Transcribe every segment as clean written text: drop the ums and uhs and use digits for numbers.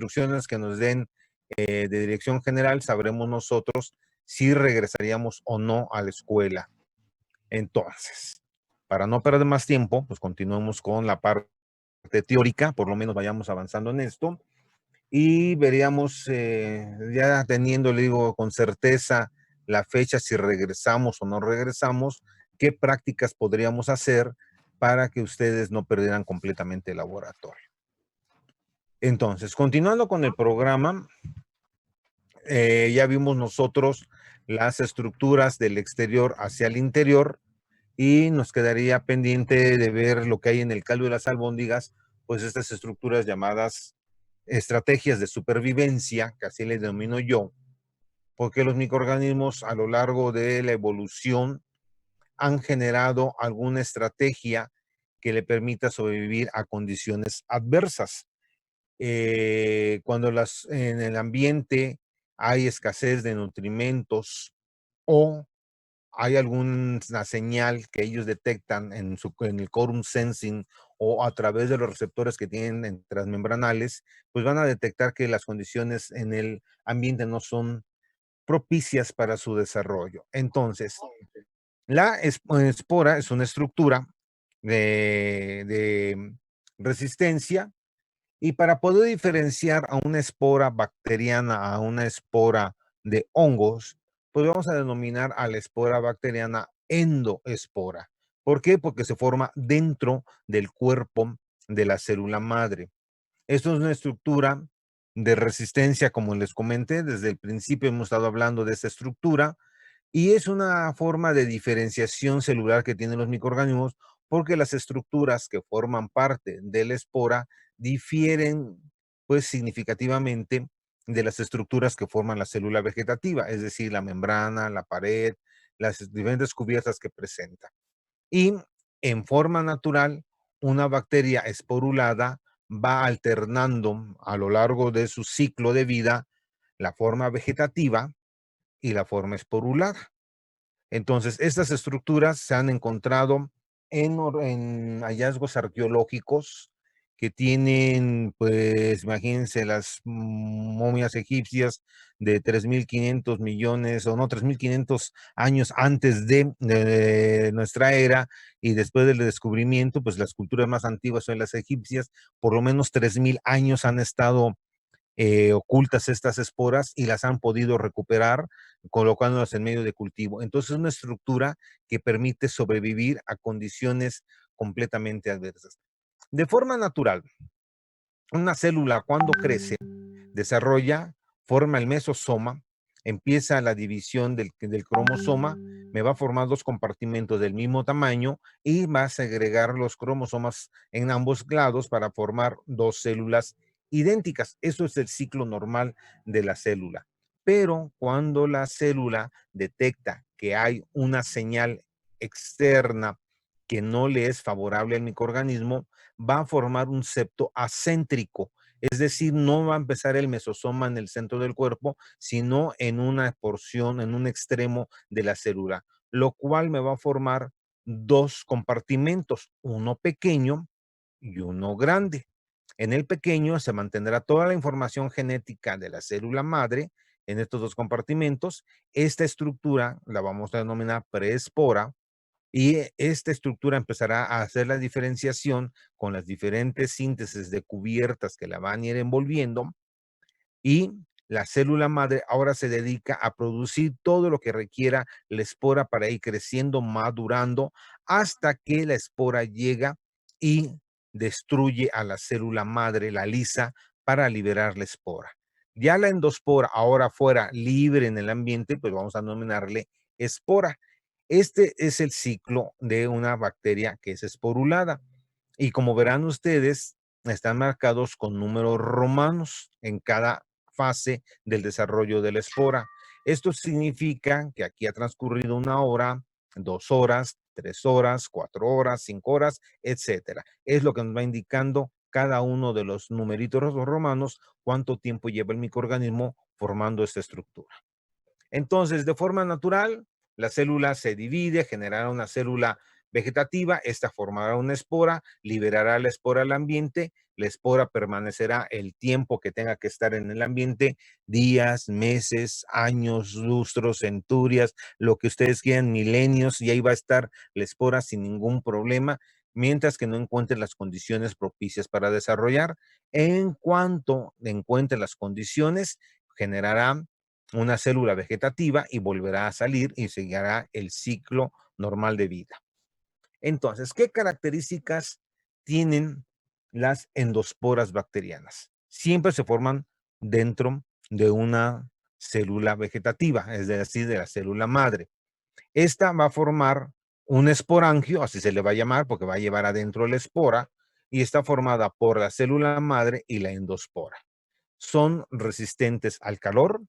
instrucciones que nos den de dirección general, sabremos nosotros si regresaríamos o no a la escuela. Entonces, para no perder más tiempo, pues continuemos con la parte teórica, por lo menos vayamos avanzando en esto y veríamos, ya teniendo, le digo, con certeza la fecha, si regresamos o no regresamos, qué prácticas podríamos hacer para que ustedes no perdieran completamente el laboratorio. Entonces, continuando con el programa, ya vimos nosotros las estructuras del exterior hacia el interior y nos quedaría pendiente de ver lo que hay en el caldo de las albóndigas, pues estas estructuras llamadas estrategias de supervivencia, que así les denomino yo, porque los microorganismos a lo largo de la evolución han generado alguna estrategia que le permita sobrevivir a condiciones adversas. Cuando en el ambiente hay escasez de nutrimentos o hay alguna señal que ellos detectan en el quorum sensing o a través de los receptores que tienen transmembranales, pues van a detectar que las condiciones en el ambiente no son propicias para su desarrollo. Entonces, la espora es una estructura de resistencia y para poder diferenciar a una espora bacteriana a una espora de hongos, pues vamos a denominar a la espora bacteriana endoespora. ¿Por qué? Porque se forma dentro del cuerpo de la célula madre. Esto es una estructura de resistencia, como les comenté, desde el principio hemos estado hablando de esta estructura, y es una forma de diferenciación celular que tienen los microorganismos porque las estructuras que forman parte de la espora difieren pues significativamente de las estructuras que forman la célula vegetativa, es decir, la membrana, la pared, las diferentes cubiertas que presenta. Y en forma natural, una bacteria esporulada va alternando a lo largo de su ciclo de vida la forma vegetativa y la forma esporulada. Entonces, estas estructuras se han encontrado en hallazgos arqueológicos que tienen, pues, imagínense las momias egipcias de 3.500 millones, o no, 3.500 años antes de nuestra era, y después del descubrimiento, pues las culturas más antiguas son las egipcias, por lo menos 3.000 años han estado ocultas estas esporas y las han podido recuperar colocándolas en medio de cultivo. Entonces es una estructura que permite sobrevivir a condiciones completamente adversas. De forma natural, una célula cuando crece, desarrolla, forma el mesosoma, empieza la división del cromosoma, me va a formar dos compartimentos del mismo tamaño y va a segregar los cromosomas en ambos lados para formar dos células idénticas. Eso es el ciclo normal de la célula. Pero cuando la célula detecta que hay una señal externa que no le es favorable al microorganismo, va a formar un septo acéntrico. Es decir, no va a empezar el mesosoma en el centro del cuerpo, sino en una porción, en un extremo de la célula, lo cual me va a formar dos compartimentos, uno pequeño y uno grande. En el pequeño se mantendrá toda la información genética de la célula madre en estos dos compartimentos. Esta estructura la vamos a denominar preespora y esta estructura empezará a hacer la diferenciación con las diferentes síntesis de cubiertas que la van a ir envolviendo y la célula madre ahora se dedica a producir todo lo que requiera la espora para ir creciendo, madurando, hasta que la espora llega y destruye a la célula madre, la lisa, para liberar la espora. Ya la endospora, ahora fuera libre en el ambiente, pues vamos a denominarle espora. Este es el ciclo de una bacteria que es esporulada. Y como verán ustedes, están marcados con números romanos en cada fase del desarrollo de la espora. Esto significa que aquí ha transcurrido 1 hora, 2 horas, 3 horas, 4 horas, 5 horas, etcétera. Es lo que nos va indicando cada uno de los numeritos romanos, cuánto tiempo lleva el microorganismo formando esta estructura. Entonces, de forma natural, la célula se divide, generará una célula vegetativa, esta formará una espora, liberará la espora al ambiente la espora permanecerá el tiempo que tenga que estar en el ambiente, días, meses, años, lustros, centurias, lo que ustedes quieran, milenios, y ahí va a estar la espora sin ningún problema, mientras que no encuentre las condiciones propicias para desarrollar. En cuanto encuentre las condiciones, generará una célula vegetativa y volverá a salir y seguirá el ciclo normal de vida. Entonces, ¿qué características tienen las endosporas bacterianas? Siempre se forman dentro de una célula vegetativa, es decir, de la célula madre. Esta va a formar un esporangio, así se le va a llamar, porque va a llevar adentro la espora, y está formada por la célula madre y la endospora. Son resistentes al calor,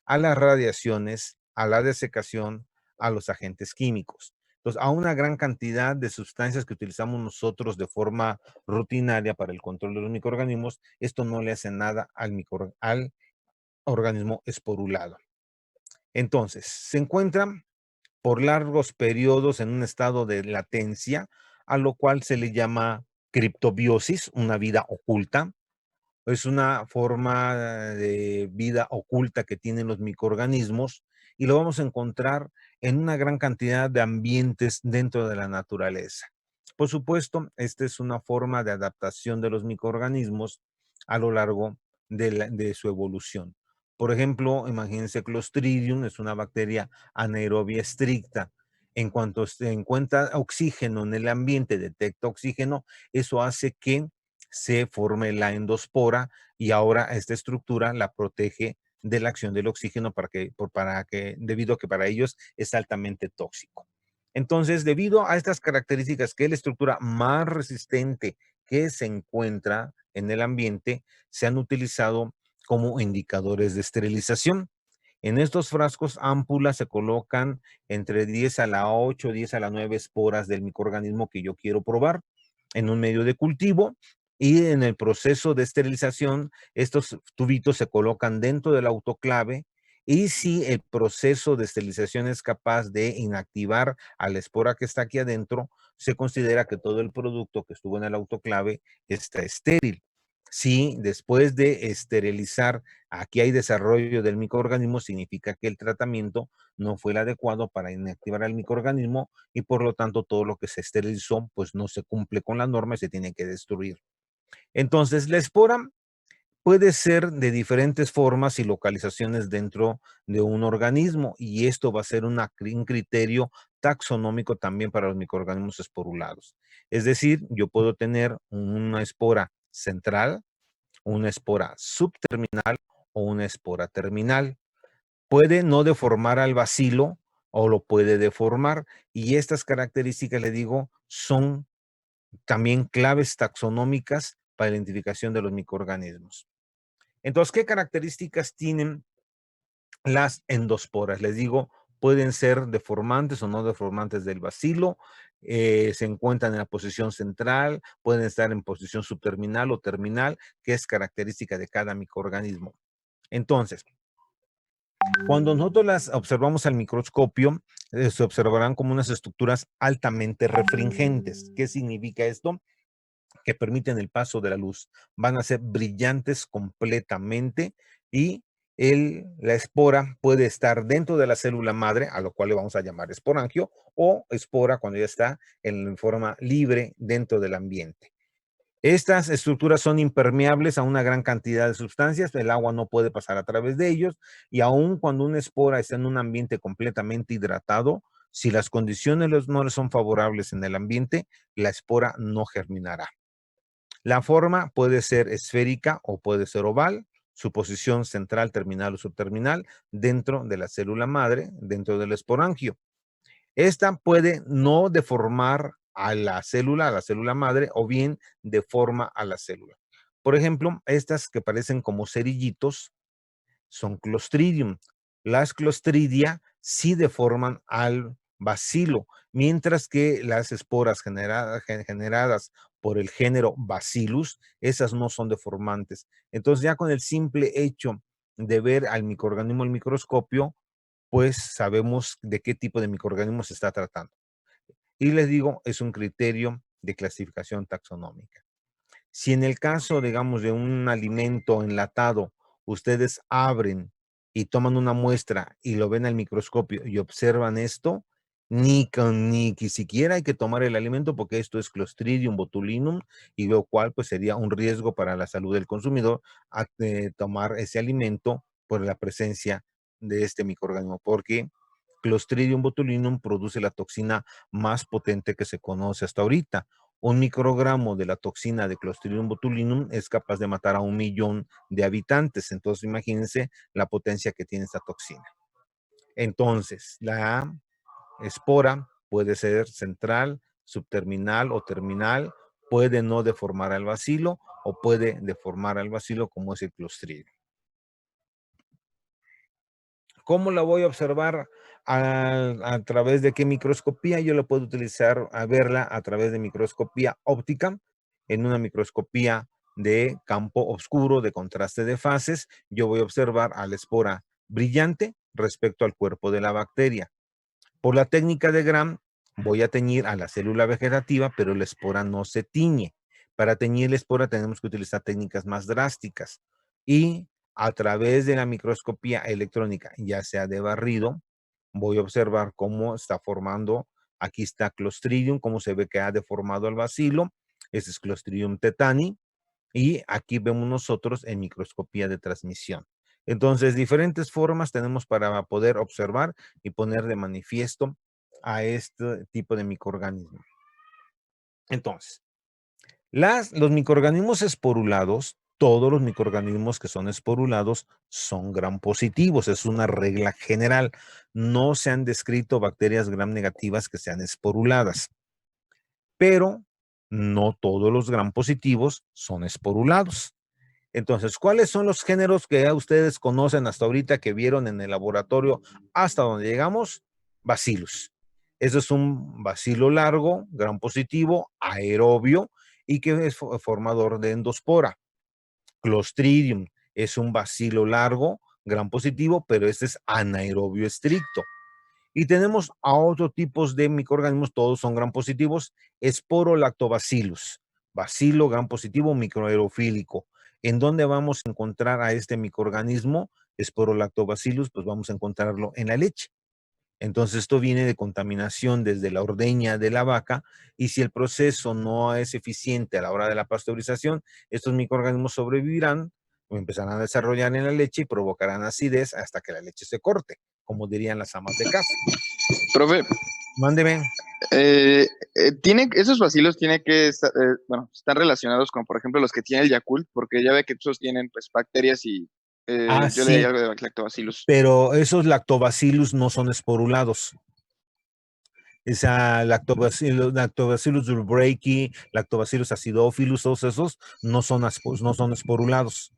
a las radiaciones, a la desecación, a los agentes químicos. Entonces, a una gran cantidad de sustancias que utilizamos nosotros de forma rutinaria para el control de los microorganismos, esto no le hace nada al organismo esporulado. Entonces, se encuentran por largos periodos en un estado de latencia, a lo cual se le llama criptobiosis, una vida oculta. Es una forma de vida oculta que tienen los microorganismos y lo vamos a encontrar en una gran cantidad de ambientes dentro de la naturaleza. Por supuesto, esta es una forma de adaptación de los microorganismos a lo largo de su evolución. Por ejemplo, imagínense Clostridium, es una bacteria anaerobia estricta. En cuanto se encuentra oxígeno en el ambiente, detecta oxígeno, eso hace que se forme la endospora y ahora esta estructura la protege de la acción del oxígeno debido a que para ellos es altamente tóxico. Entonces, debido a estas características, que es la estructura más resistente que se encuentra en el ambiente, se han utilizado como indicadores de esterilización. En estos frascos ámpulas se colocan entre 10 a la 8, 10 a la 9 esporas del microorganismo que yo quiero probar en un medio de cultivo, y en el proceso de esterilización estos tubitos se colocan dentro del autoclave, y si el proceso de esterilización es capaz de inactivar a la espora que está aquí adentro, se considera que todo el producto que estuvo en el autoclave está estéril. Si después de esterilizar aquí hay desarrollo del microorganismo, significa que el tratamiento no fue el adecuado para inactivar al microorganismo y por lo tanto todo lo que se esterilizó pues no se cumple con la norma y se tiene que destruir. Entonces, la espora puede ser de diferentes formas y localizaciones dentro de un organismo, y esto va a ser un criterio taxonómico también para los microorganismos esporulados. Es decir, yo puedo tener una espora central, una espora subterminal o una espora terminal. Puede no deformar al bacilo o lo puede deformar, y estas características, le digo, son también claves taxonómicas para la identificación de los microorganismos. Entonces, ¿qué características tienen las endosporas? Les digo, pueden ser deformantes o no deformantes del bacilo, se encuentran en la posición central, pueden estar en posición subterminal o terminal, que es característica de cada microorganismo. Entonces, cuando nosotros las observamos al microscopio, se observarán como unas estructuras altamente refringentes. ¿Qué significa esto? Que permiten el paso de la luz. Van a ser brillantes completamente, y la espora puede estar dentro de la célula madre, a lo cual le vamos a llamar esporangio, o espora cuando ya está en forma libre dentro del ambiente. Estas estructuras son impermeables a una gran cantidad de sustancias, el agua no puede pasar a través de ellos, y aun cuando una espora está en un ambiente completamente hidratado, si las condiciones no son favorables en el ambiente, la espora no germinará. La forma puede ser esférica o puede ser oval, su posición central, terminal o subterminal, dentro de la célula madre, dentro del esporangio. Esta puede no deformar a la célula madre, o bien deforma a la célula. Por ejemplo, estas que parecen como cerillitos son Clostridium. Las Clostridia sí deforman al bacilo, mientras que las esporas generadas por el género Bacillus, esas no son deformantes. Entonces, ya con el simple hecho de ver al microorganismo en el microscopio, pues sabemos de qué tipo de microorganismo se está tratando. Y les digo, es un criterio de clasificación taxonómica. Si en el caso, digamos, de un alimento enlatado, ustedes abren y toman una muestra y lo ven al microscopio y observan esto, ni que siquiera hay que tomar el alimento porque esto es Clostridium botulinum y lo cual pues sería un riesgo para la salud del consumidor tomar ese alimento por la presencia de este microorganismo, porque Clostridium botulinum produce la toxina más potente que se conoce hasta ahorita. Un microgramo de la toxina de Clostridium botulinum es capaz de matar a 1 millón de habitantes. Entonces, imagínense la potencia que tiene esta toxina. Entonces, la espora puede ser central, subterminal o terminal, puede no deformar al bacilo o puede deformar al bacilo como es el Clostridium. ¿Cómo la voy a observar? A través de qué microscopía. Yo la puedo utilizar a verla a través de microscopía óptica, en una microscopía de campo oscuro, de contraste de fases. Yo voy a observar a la espora brillante respecto al cuerpo de la bacteria. Por la técnica de Gram, voy a teñir a la célula vegetativa, pero la espora no se tiñe. Para teñir la espora tenemos que utilizar técnicas más drásticas. Y a través de la microscopía electrónica, ya sea de barrido, voy a observar cómo está formando, aquí está Clostridium, cómo se ve que ha deformado el bacilo. Este es Clostridium tetani. Y aquí vemos nosotros en microscopía de transmisión. Entonces, diferentes formas tenemos para poder observar y poner de manifiesto a este tipo de microorganismo. Entonces, los microorganismos esporulados, todos los microorganismos que son esporulados son gram positivos, es una regla general. No se han descrito bacterias gram negativas que sean esporuladas, pero no todos los gram positivos son esporulados. Entonces, ¿cuáles son los géneros que ya ustedes conocen hasta ahorita que vieron en el laboratorio hasta donde llegamos? Bacillus. Eso es un bacilo largo, gram positivo, aerobio y que es formador de endospora. Clostridium es un bacilo largo, gram positivo, pero este es anaerobio estricto. Y tenemos a otros tipos de microorganismos, todos son gram positivos, Sporolactobacillus, bacilo gram positivo microaerofílico. ¿En dónde vamos a encontrar a este microorganismo? Sporolactobacillus, pues vamos a encontrarlo en la leche. Entonces esto viene de contaminación desde la ordeña de la vaca y si el proceso no es eficiente a la hora de la pasteurización, estos microorganismos sobrevivirán o empezarán a desarrollar en la leche y provocarán acidez hasta que la leche se corte, como dirían las amas de casa. Profe, Mándeme. esos bacilos tienen que estar, bueno, están relacionados con, por ejemplo, los que tiene el Yakult, porque ya ve que esos tienen pues bacterias y yo leí Sí, algo de lactobacillus. pero esos lactobacillus no son esporulados. Esa lactobacillus durbraki, lactobacillus acidophilus, todos esos no son esporulados.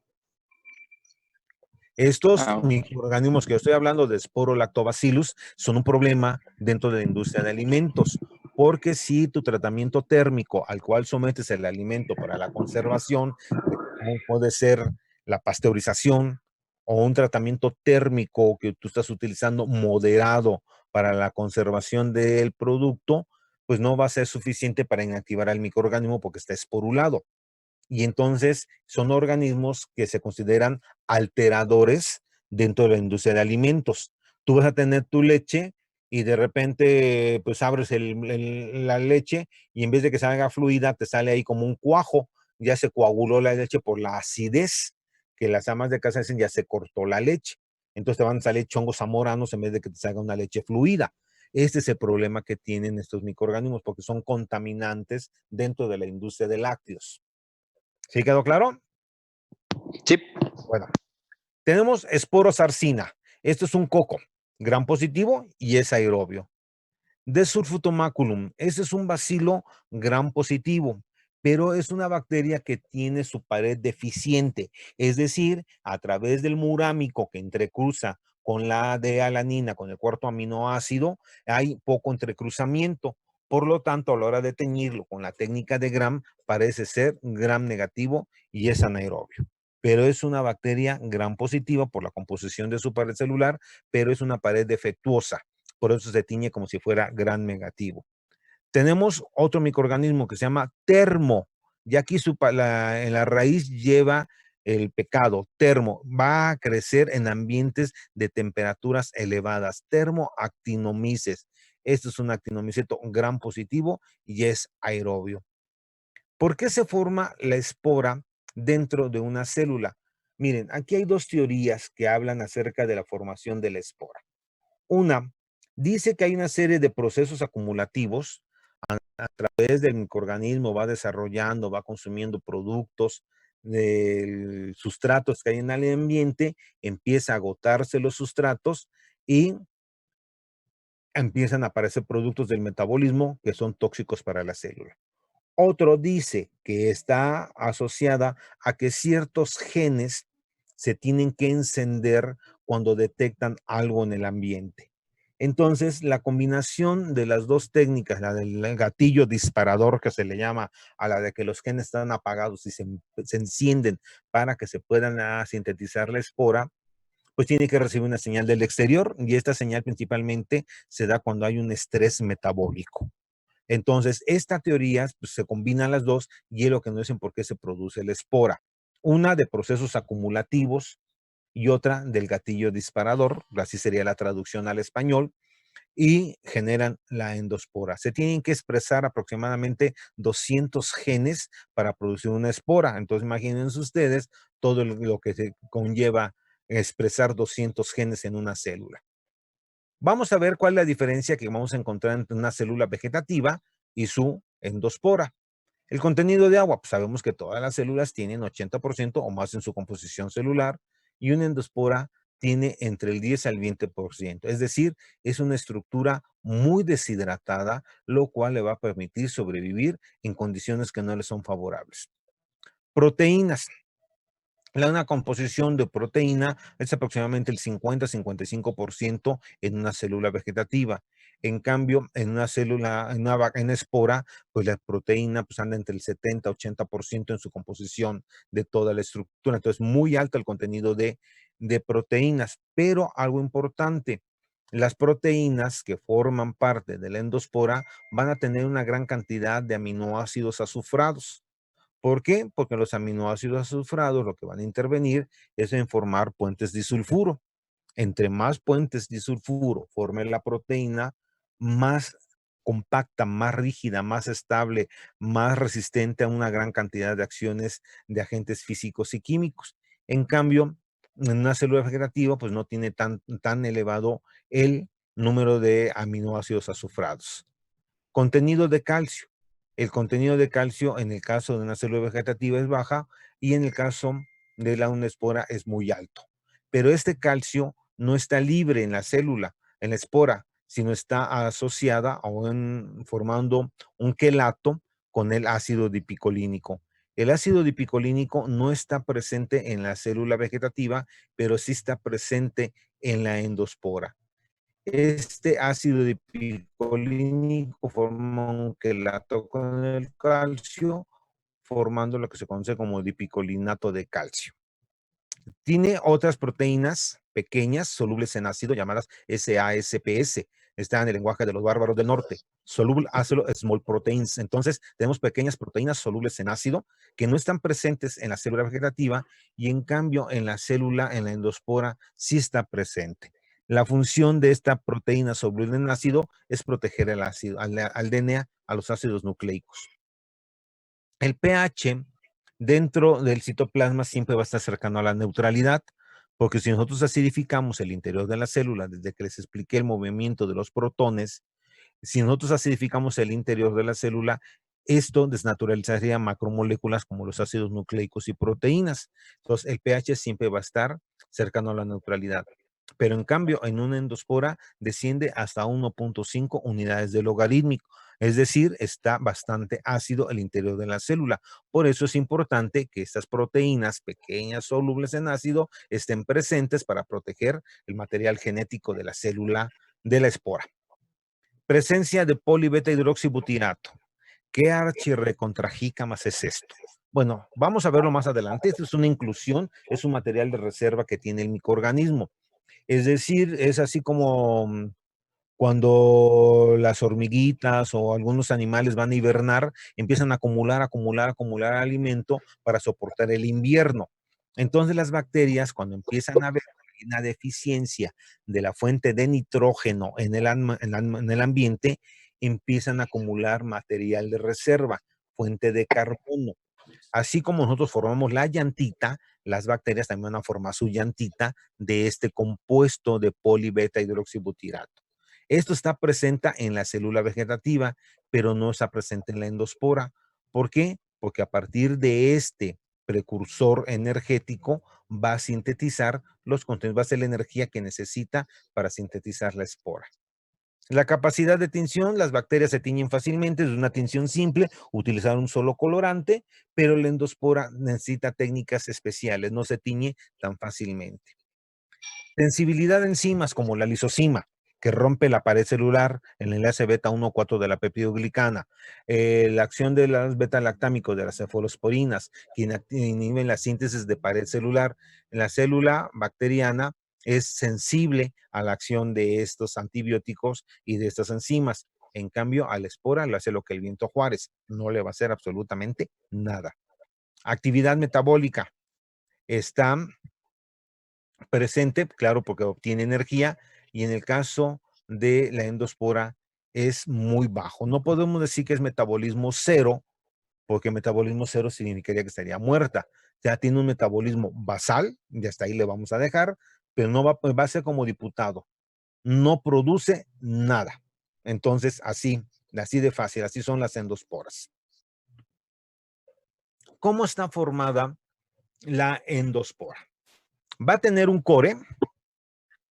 Estos microorganismos que yo estoy hablando de Sporolactobacillus son un problema dentro de la industria de alimentos, porque si tu tratamiento térmico al cual sometes el alimento para la conservación, como puede ser la pasteurización o un tratamiento térmico que tú estás utilizando moderado para la conservación del producto, pues no va a ser suficiente para inactivar al microorganismo porque está esporulado. Y entonces son organismos que se consideran alteradores dentro de la industria de alimentos. Tú vas a tener tu leche y de repente pues abres la leche y en vez de que salga fluida te sale ahí como un cuajo, ya se coaguló la leche por la acidez que las amas de casa dicen ya se cortó la leche. Entonces te van a salir chongos zamoranos en vez de que te salga una leche fluida. Este es el problema que tienen estos microorganismos porque son contaminantes dentro de la industria de lácteos. ¿Sí quedó claro? Sí. Bueno, tenemos esporosarcina. Esto es un coco, gram positivo y es aerobio. Desulfutomaculum. Este es un bacilo gram positivo, pero es una bacteria que tiene su pared deficiente. Es decir, a través del murámico que entrecruza con la D-alanina, con el cuarto aminoácido, hay poco entrecruzamiento. Por lo tanto, a la hora de teñirlo con la técnica de Gram, parece ser gram negativo y es anaerobio. Pero es una bacteria gram positiva por la composición de su pared celular, pero es una pared defectuosa. Por eso se tiñe como si fuera gram negativo. Tenemos otro microorganismo que se llama Y aquí en la raíz lleva el pecado, termo, va a crecer en ambientes de temperaturas elevadas, termoactinomices. Esto es un actinomiceto gran positivo y es aerobio. ¿Por qué se forma la espora dentro de una célula? Miren, aquí hay dos teorías que hablan acerca de la formación de la espora. Una dice que hay una serie de procesos acumulativos a través del microorganismo, va desarrollando, va consumiendo productos, sustratos que hay en el ambiente, empieza a agotarse los sustratos y empiezan a aparecer productos del metabolismo que son tóxicos para la célula. Otro dice que está asociada a que ciertos genes se tienen que encender cuando detectan algo en el ambiente. Entonces, la combinación de las dos técnicas, la del gatillo disparador que se le llama, a la de que los genes están apagados y se encienden para que se puedan sintetizar la espora, pues tiene que recibir una señal del exterior y esta señal principalmente se da cuando hay un estrés metabólico. Entonces, esta teoría pues, se combinan las dos y es lo que nos dicen por qué se produce la espora. Una de procesos acumulativos y otra del gatillo disparador, así sería la traducción al español, y generan la endospora. Se tienen que expresar aproximadamente 200 genes para producir una espora. Entonces, imagínense ustedes todo lo que se conlleva expresar 200 genes en una célula. Vamos a ver cuál es la diferencia que vamos a encontrar entre una célula vegetativa y su endospora. El contenido de agua, pues sabemos que todas las células tienen 80% o más en su composición celular y una endospora tiene entre el 10 al 20%. Es decir, es una estructura muy deshidratada, lo cual le va a permitir sobrevivir en condiciones que no le son favorables. Proteínas. Una composición de proteína es aproximadamente el 50-55% en una célula vegetativa. En cambio, en una célula, en espora, pues la proteína pues anda entre el 70-80% en su composición de toda la estructura. Entonces, muy alto el contenido de proteínas. Pero algo importante, las proteínas que forman parte de la endospora van a tener una gran cantidad de aminoácidos azufrados. ¿Por qué? Porque los aminoácidos azufrados lo que van a intervenir es en formar puentes disulfuro. Entre más puentes disulfuro forme la proteína, más compacta, más rígida, más estable, más resistente a una gran cantidad de acciones de agentes físicos y químicos. En cambio, en una célula vegetativa, pues no tiene tan elevado el número de aminoácidos azufrados. Contenido de calcio. El contenido de calcio en el caso de una célula vegetativa es baja y en el caso de una espora es muy alto. Pero este calcio no está libre en la célula, en la espora, sino está asociada o formando un quelato con el ácido dipicolínico. El ácido dipicolínico no está presente en la célula vegetativa, pero sí está presente en la endospora. Este ácido dipicolínico forma un quelato con el calcio, formando lo que se conoce como dipicolinato de calcio. Tiene otras proteínas pequeñas solubles en ácido llamadas SASPS. Está en el lenguaje de los bárbaros del norte. Soluble ácido small proteins. Entonces, tenemos pequeñas proteínas solubles en ácido que no están presentes en la célula vegetativa y en cambio en la célula, en la endospora, sí está presente. La función de esta proteína soluble en ácido es proteger el ácido, al DNA, a los ácidos nucleicos. El pH dentro del citoplasma siempre va a estar cercano a la neutralidad, porque si nosotros acidificamos el interior de la célula, desde que les expliqué el movimiento de los protones, si nosotros acidificamos el interior de la célula, esto desnaturalizaría macromoléculas como los ácidos nucleicos y proteínas. Entonces, el pH siempre va a estar cercano a la neutralidad. Pero en cambio, en una endospora desciende hasta 1.5 unidades de logarítmico. Es decir, está bastante ácido el interior de la célula. Por eso es importante que estas proteínas pequeñas solubles en ácido estén presentes para proteger el material genético de la célula de la espora. Presencia de polibeta hidroxibutirato. ¿Qué archirrecontrajícamas es esto? Bueno, vamos a verlo más adelante. Esto es una inclusión, es un material de reserva que tiene el microorganismo. Es decir, es así como Cuando las hormiguitas o algunos animales van a hibernar, empiezan a acumular alimento para soportar el invierno. Entonces las bacterias, cuando empiezan a ver una deficiencia de la fuente de nitrógeno en el ambiente, empiezan a acumular material de reserva, fuente de carbono. Así como nosotros formamos la llantita, las bacterias también van a formar su llantita de este compuesto de polibeta hidroxibutirato. Esto está presente en la célula vegetativa, pero no está presente en la endospora. ¿Por qué? Porque a partir de este precursor energético va a sintetizar los contenidos, va a ser la energía que necesita para sintetizar la espora. La capacidad de tinción, las bacterias se tiñen fácilmente, es una tinción simple, utilizar un solo colorante, pero la endospora necesita técnicas especiales, no se tiñe tan fácilmente. Sensibilidad de enzimas como la lisozima, que rompe la pared celular, el enlace beta 1,4 de la peptidoglicana, la acción de los beta-lactámicos de las cefalosporinas, que inhiben la síntesis de pared celular. La célula bacteriana es sensible a la acción de estos antibióticos y de estas enzimas. En cambio, a la espora le hace lo que el viento Juárez, no le va a hacer absolutamente nada. Actividad metabólica está presente, claro, porque obtiene energía, y en el caso de la endospora es muy bajo. No podemos decir que es metabolismo cero, porque metabolismo cero significaría que estaría muerta. Ya tiene un metabolismo basal, y hasta ahí le vamos a dejar, pero no va a ser como diputado. No produce nada. Entonces, así de fácil, así son las endosporas. ¿Cómo está formada la endospora? Va a tener un core,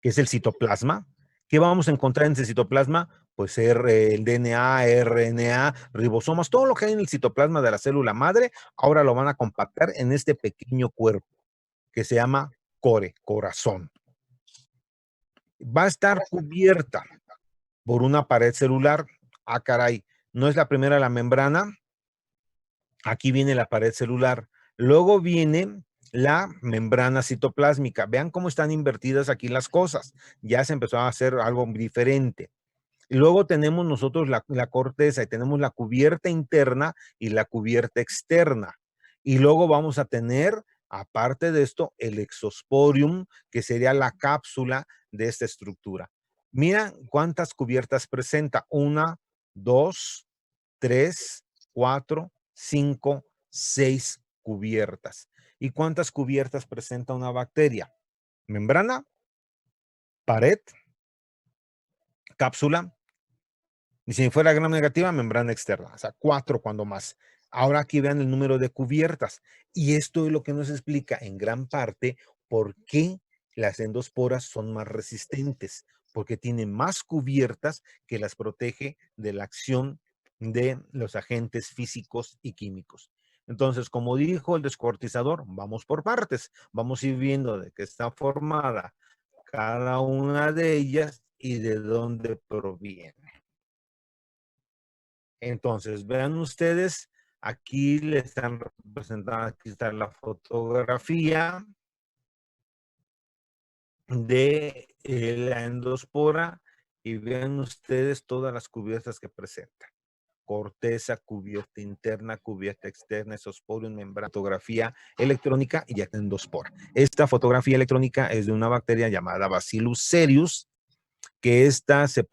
que es el citoplasma. ¿Qué vamos a encontrar en ese citoplasma? Pues el DNA, RNA, ribosomas, todo lo que hay en el citoplasma de la célula madre, ahora lo van a compactar en este pequeño cuerpo que se llama core, corazón. Va a estar cubierta por una pared celular. Ah, caray, no es la primera la membrana. Aquí viene la pared celular. Luego viene la membrana citoplásmica. Vean cómo están invertidas aquí las cosas. Ya se empezó a hacer algo diferente. Y luego tenemos nosotros la corteza y tenemos la cubierta interna y la cubierta externa. Y luego vamos a tener, aparte de esto, el exosporium, que sería la cápsula de esta estructura. Mira cuántas cubiertas presenta. 1, 2, 3, 4, 5, 6 cubiertas. ¿Y cuántas cubiertas presenta una bacteria? Membrana, pared, cápsula, y si fuera gram negativa, membrana externa, o sea, 4 cuando más. Ahora aquí vean el número de cubiertas. Y esto es lo que nos explica en gran parte por qué las endosporas son más resistentes, porque tienen más cubiertas que las protege de la acción de los agentes físicos y químicos. Entonces, como dijo el descuartizador, vamos por partes. Vamos a ir viendo de qué está formada cada una de ellas y de dónde proviene. Entonces, vean ustedes, aquí le están representando, aquí está la fotografía de la endospora y vean ustedes todas las cubiertas que presenta. Corteza, cubierta interna, cubierta externa, exosporium, membrana, fotografía electrónica y ya endospora. Esta fotografía electrónica es de una bacteria llamada Bacillus cereus, que esta se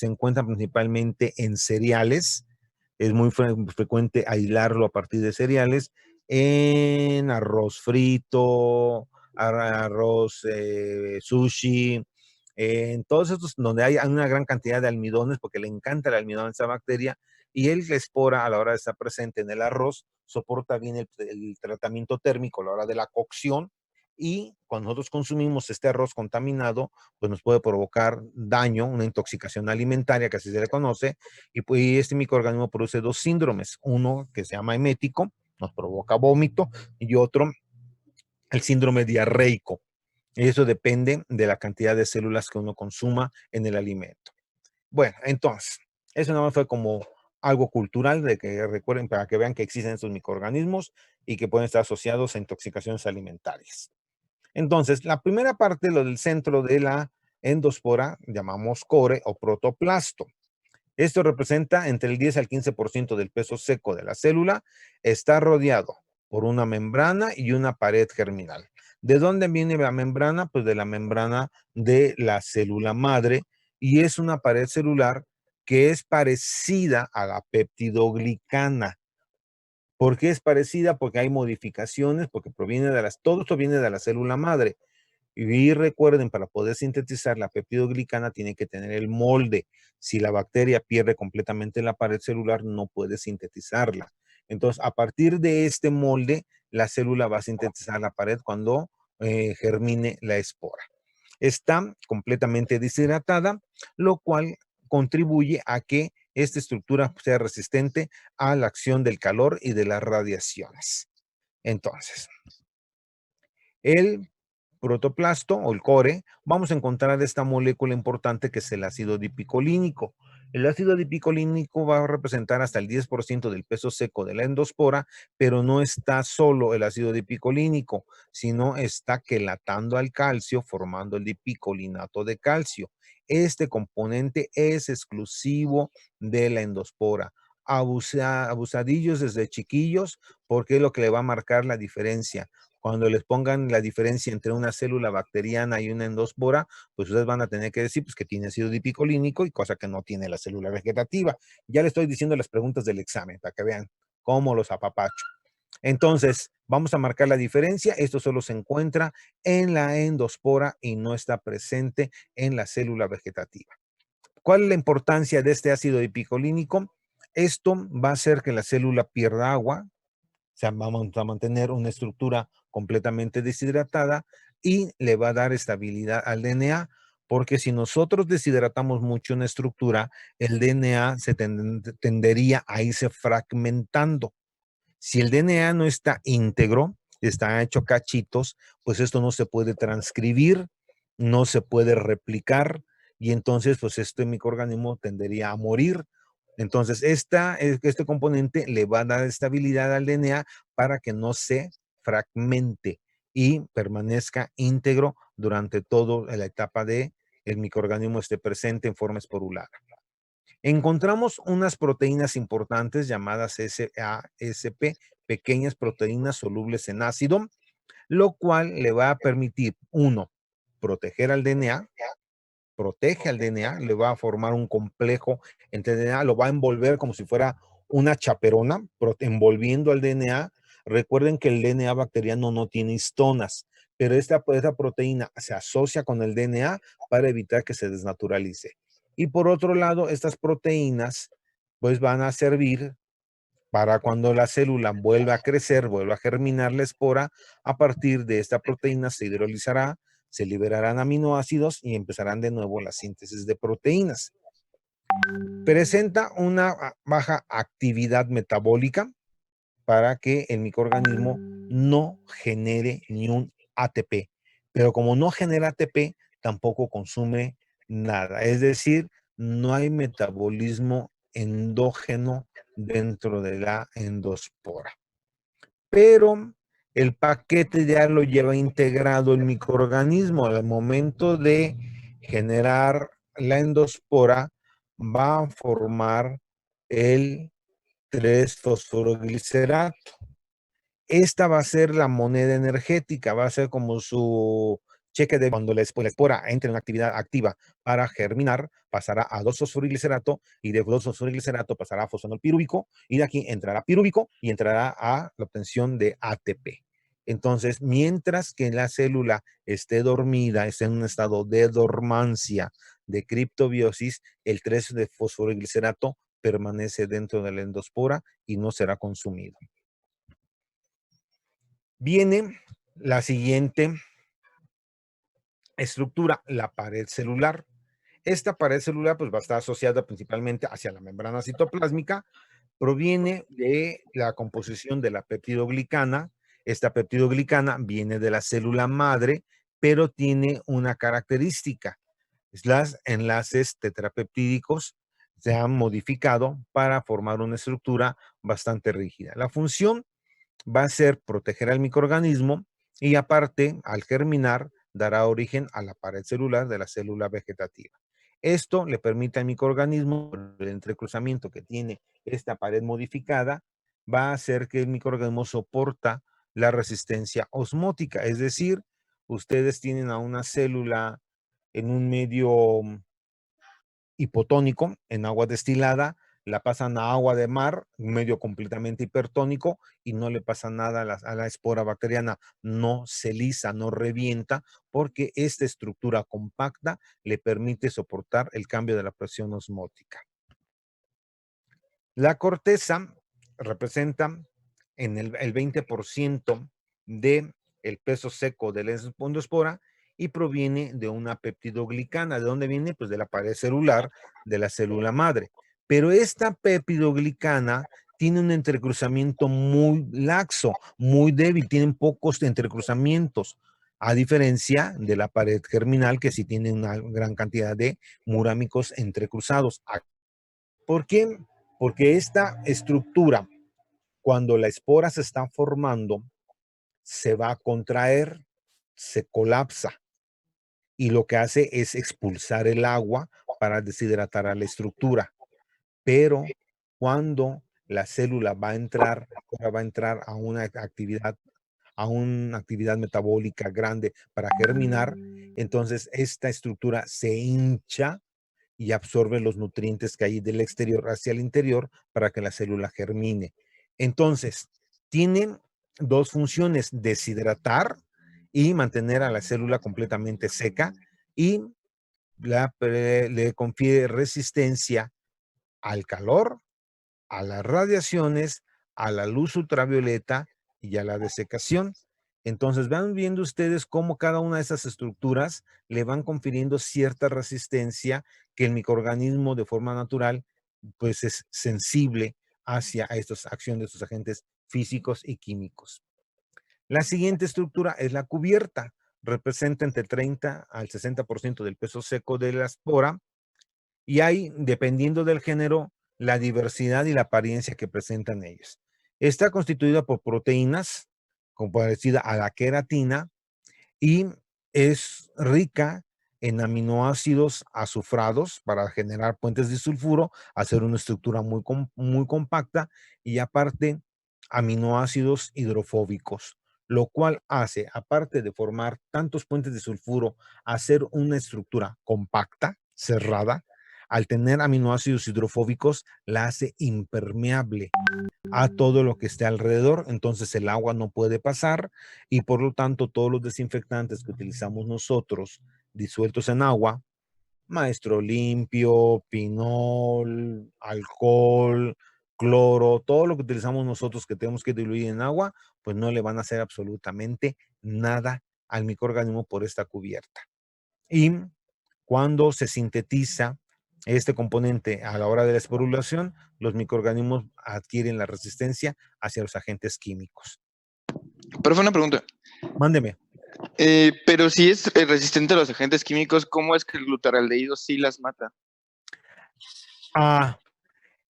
encuentra principalmente en cereales. Es muy frecuente aislarlo a partir de cereales, en arroz frito, arroz sushi, en todos estos donde hay una gran cantidad de almidones, porque le encanta el almidón a esa bacteria, y la espora a la hora de estar presente en el arroz soporta bien el tratamiento térmico a la hora de la cocción, y cuando nosotros consumimos este arroz contaminado, pues nos puede provocar daño, una intoxicación alimentaria, que así se le conoce, y pues este microorganismo produce dos síndromes, uno que se llama emético, nos provoca vómito, y otro, el síndrome diarreico. Eso depende de la cantidad de células que uno consuma en el alimento. Bueno, entonces, eso nada más fue como algo cultural, de que recuerden, para que vean que existen estos microorganismos y que pueden estar asociados a intoxicaciones alimentarias. Entonces, la primera parte, lo del centro de la endospora llamamos core o protoplasto. Esto representa entre el 10 al 15% del peso seco de la célula. Está rodeado por una membrana y una pared germinal. ¿De dónde viene la membrana? Pues de la membrana de la célula madre, y es una pared celular que es parecida a la peptidoglicana. ¿Por qué es parecida? Porque hay modificaciones, porque todo esto viene de la célula madre. Y recuerden, para poder sintetizar la peptidoglicana tiene que tener el molde. Si la bacteria pierde completamente la pared celular, no puede sintetizarla. Entonces, a partir de este molde, la célula va a sintetizar la pared cuando germine la espora. Está completamente deshidratada, lo cual contribuye a que esta estructura sea resistente a la acción del calor y de las radiaciones. Entonces, el protoplasto o el core, vamos a encontrar esta molécula importante que es el ácido dipicolínico. El ácido dipicolínico va a representar hasta el 10% del peso seco de la endospora, pero no está solo el ácido dipicolínico, sino está quelatando al calcio, formando el dipicolinato de calcio. Este componente es exclusivo de la endospora. Abusadillos desde chiquillos, porque es lo que le va a marcar la diferencia. Cuando les pongan la diferencia entre una célula bacteriana y una endospora, pues ustedes van a tener que decir pues, que tiene ácido dipicolínico y cosa que no tiene la célula vegetativa. Ya le estoy diciendo las preguntas del examen para que vean cómo los apapacho. Entonces, vamos a marcar la diferencia. Esto solo se encuentra en la endospora y no está presente en la célula vegetativa. ¿Cuál es la importancia de este ácido dipicolínico? Esto va a hacer que la célula pierda agua, o sea, vamos a mantener una estructura completamente deshidratada y le va a dar estabilidad al DNA, porque si nosotros deshidratamos mucho una estructura, el DNA se tendería a irse fragmentando. Si el DNA no está íntegro, está hecho cachitos, pues esto no se puede transcribir, no se puede replicar y entonces pues este microorganismo tendería a morir. Entonces este componente le va a dar estabilidad al DNA para que no se fragmente y permanezca íntegro durante toda la etapa de el microorganismo esté presente en forma esporulada. Encontramos unas proteínas importantes llamadas SASP, pequeñas proteínas solubles en ácido, lo cual le va a permitir, uno, proteger al DNA, protege al DNA, le va a formar un complejo entre DNA, lo va a envolver como si fuera una chaperona, envolviendo al DNA. Recuerden que el DNA bacteriano no tiene histonas, pero esta proteína se asocia con el DNA para evitar que se desnaturalice. Y por otro lado, estas proteínas pues van a servir para cuando la célula vuelva a crecer, vuelva a germinar la espora. A partir de esta proteína se hidrolizará, se liberarán aminoácidos y empezarán de nuevo la síntesis de proteínas. Presenta una baja actividad metabólica para que el microorganismo no genere ni un ATP. Pero como no genera ATP, tampoco consume nada. Es decir, no hay metabolismo endógeno dentro de la endospora. Pero el paquete ya lo lleva integrado el microorganismo. Al momento de generar la endospora, va a formar el 3-fosforoglicerato. Esta va a ser la moneda energética, va a ser como su cheque de cuando la espora entre en actividad activa para germinar, pasará a 2-fosforiglicerato y de 2-fosforiglicerato pasará a fosfonolpirúvico y de aquí entrará pirúvico y entrará a la obtención de ATP. Entonces, mientras que la célula esté dormida, esté en un estado de dormancia, de criptobiosis, el 3-fosforiglicerato permanece dentro de la endospora y no será consumido. Viene la siguiente estructura, la pared celular. Esta pared celular pues va a estar asociada principalmente hacia la membrana citoplásmica, proviene de la composición de la peptidoglicana. Esta peptidoglicana viene de la célula madre, pero tiene una característica. Los enlaces tetrapeptídicos se han modificado para formar una estructura bastante rígida. La función va a ser proteger al microorganismo y aparte, al germinar, dará origen a la pared celular de la célula vegetativa. Esto le permite al microorganismo, el entrecruzamiento que tiene esta pared modificada, va a hacer que el microorganismo soporta la resistencia osmótica, es decir, ustedes tienen a una célula en un medio hipotónico, en agua destilada, la pasan a agua de mar, un medio completamente hipertónico, y no le pasa nada a la espora bacteriana, no se lisa, no revienta, porque esta estructura compacta le permite soportar el cambio de la presión osmótica. La corteza representa en el 20% del peso seco de la endospora y proviene de una peptidoglicana. ¿De dónde viene? Pues de la pared celular de la célula madre. Pero esta peptidoglicana tiene un entrecruzamiento muy laxo, muy débil, tienen pocos entrecruzamientos, a diferencia de la pared germinal que sí tiene una gran cantidad de murámicos entrecruzados. ¿Por qué? Porque esta estructura, cuando la espora se está formando, se va a contraer, se colapsa y lo que hace es expulsar el agua para deshidratar a la estructura. Pero cuando la célula va a entrar a una actividad metabólica grande para germinar, entonces esta estructura se hincha y absorbe los nutrientes que hay del exterior hacia el interior para que la célula germine. Entonces, tienen dos funciones: deshidratar y mantener a la célula completamente seca, y le confiere resistencia al calor, a las radiaciones, a la luz ultravioleta y a la desecación. Entonces van viendo ustedes cómo cada una de esas estructuras le van confiriendo cierta resistencia que el microorganismo de forma natural pues es sensible hacia estas acciones de estos agentes físicos y químicos. La siguiente estructura es la cubierta. Representa entre 30 al 60% del peso seco de la espora y hay, dependiendo del género, la diversidad y la apariencia que presentan ellos. Está constituida por proteínas, como parecida a la queratina, y es rica en aminoácidos azufrados para generar puentes de sulfuro, hacer una estructura muy compacta, y aparte aminoácidos hidrofóbicos, lo cual hace, aparte de formar tantos puentes de sulfuro, hacer una estructura compacta, cerrada. Al tener aminoácidos hidrofóbicos, la hace impermeable a todo lo que esté alrededor, entonces el agua no puede pasar y por lo tanto todos los desinfectantes que utilizamos nosotros disueltos en agua, Maestro Limpio, Pinol, alcohol, cloro, todo lo que utilizamos nosotros que tenemos que diluir en agua, pues no le van a hacer absolutamente nada al microorganismo por esta cubierta. Y cuando se sintetiza este componente a la hora de la esporulación, los microorganismos adquieren la resistencia hacia los agentes químicos. Pero fue una pregunta. Mándeme. Pero si es resistente a los agentes químicos, ¿cómo es que el glutaraldehído sí las mata?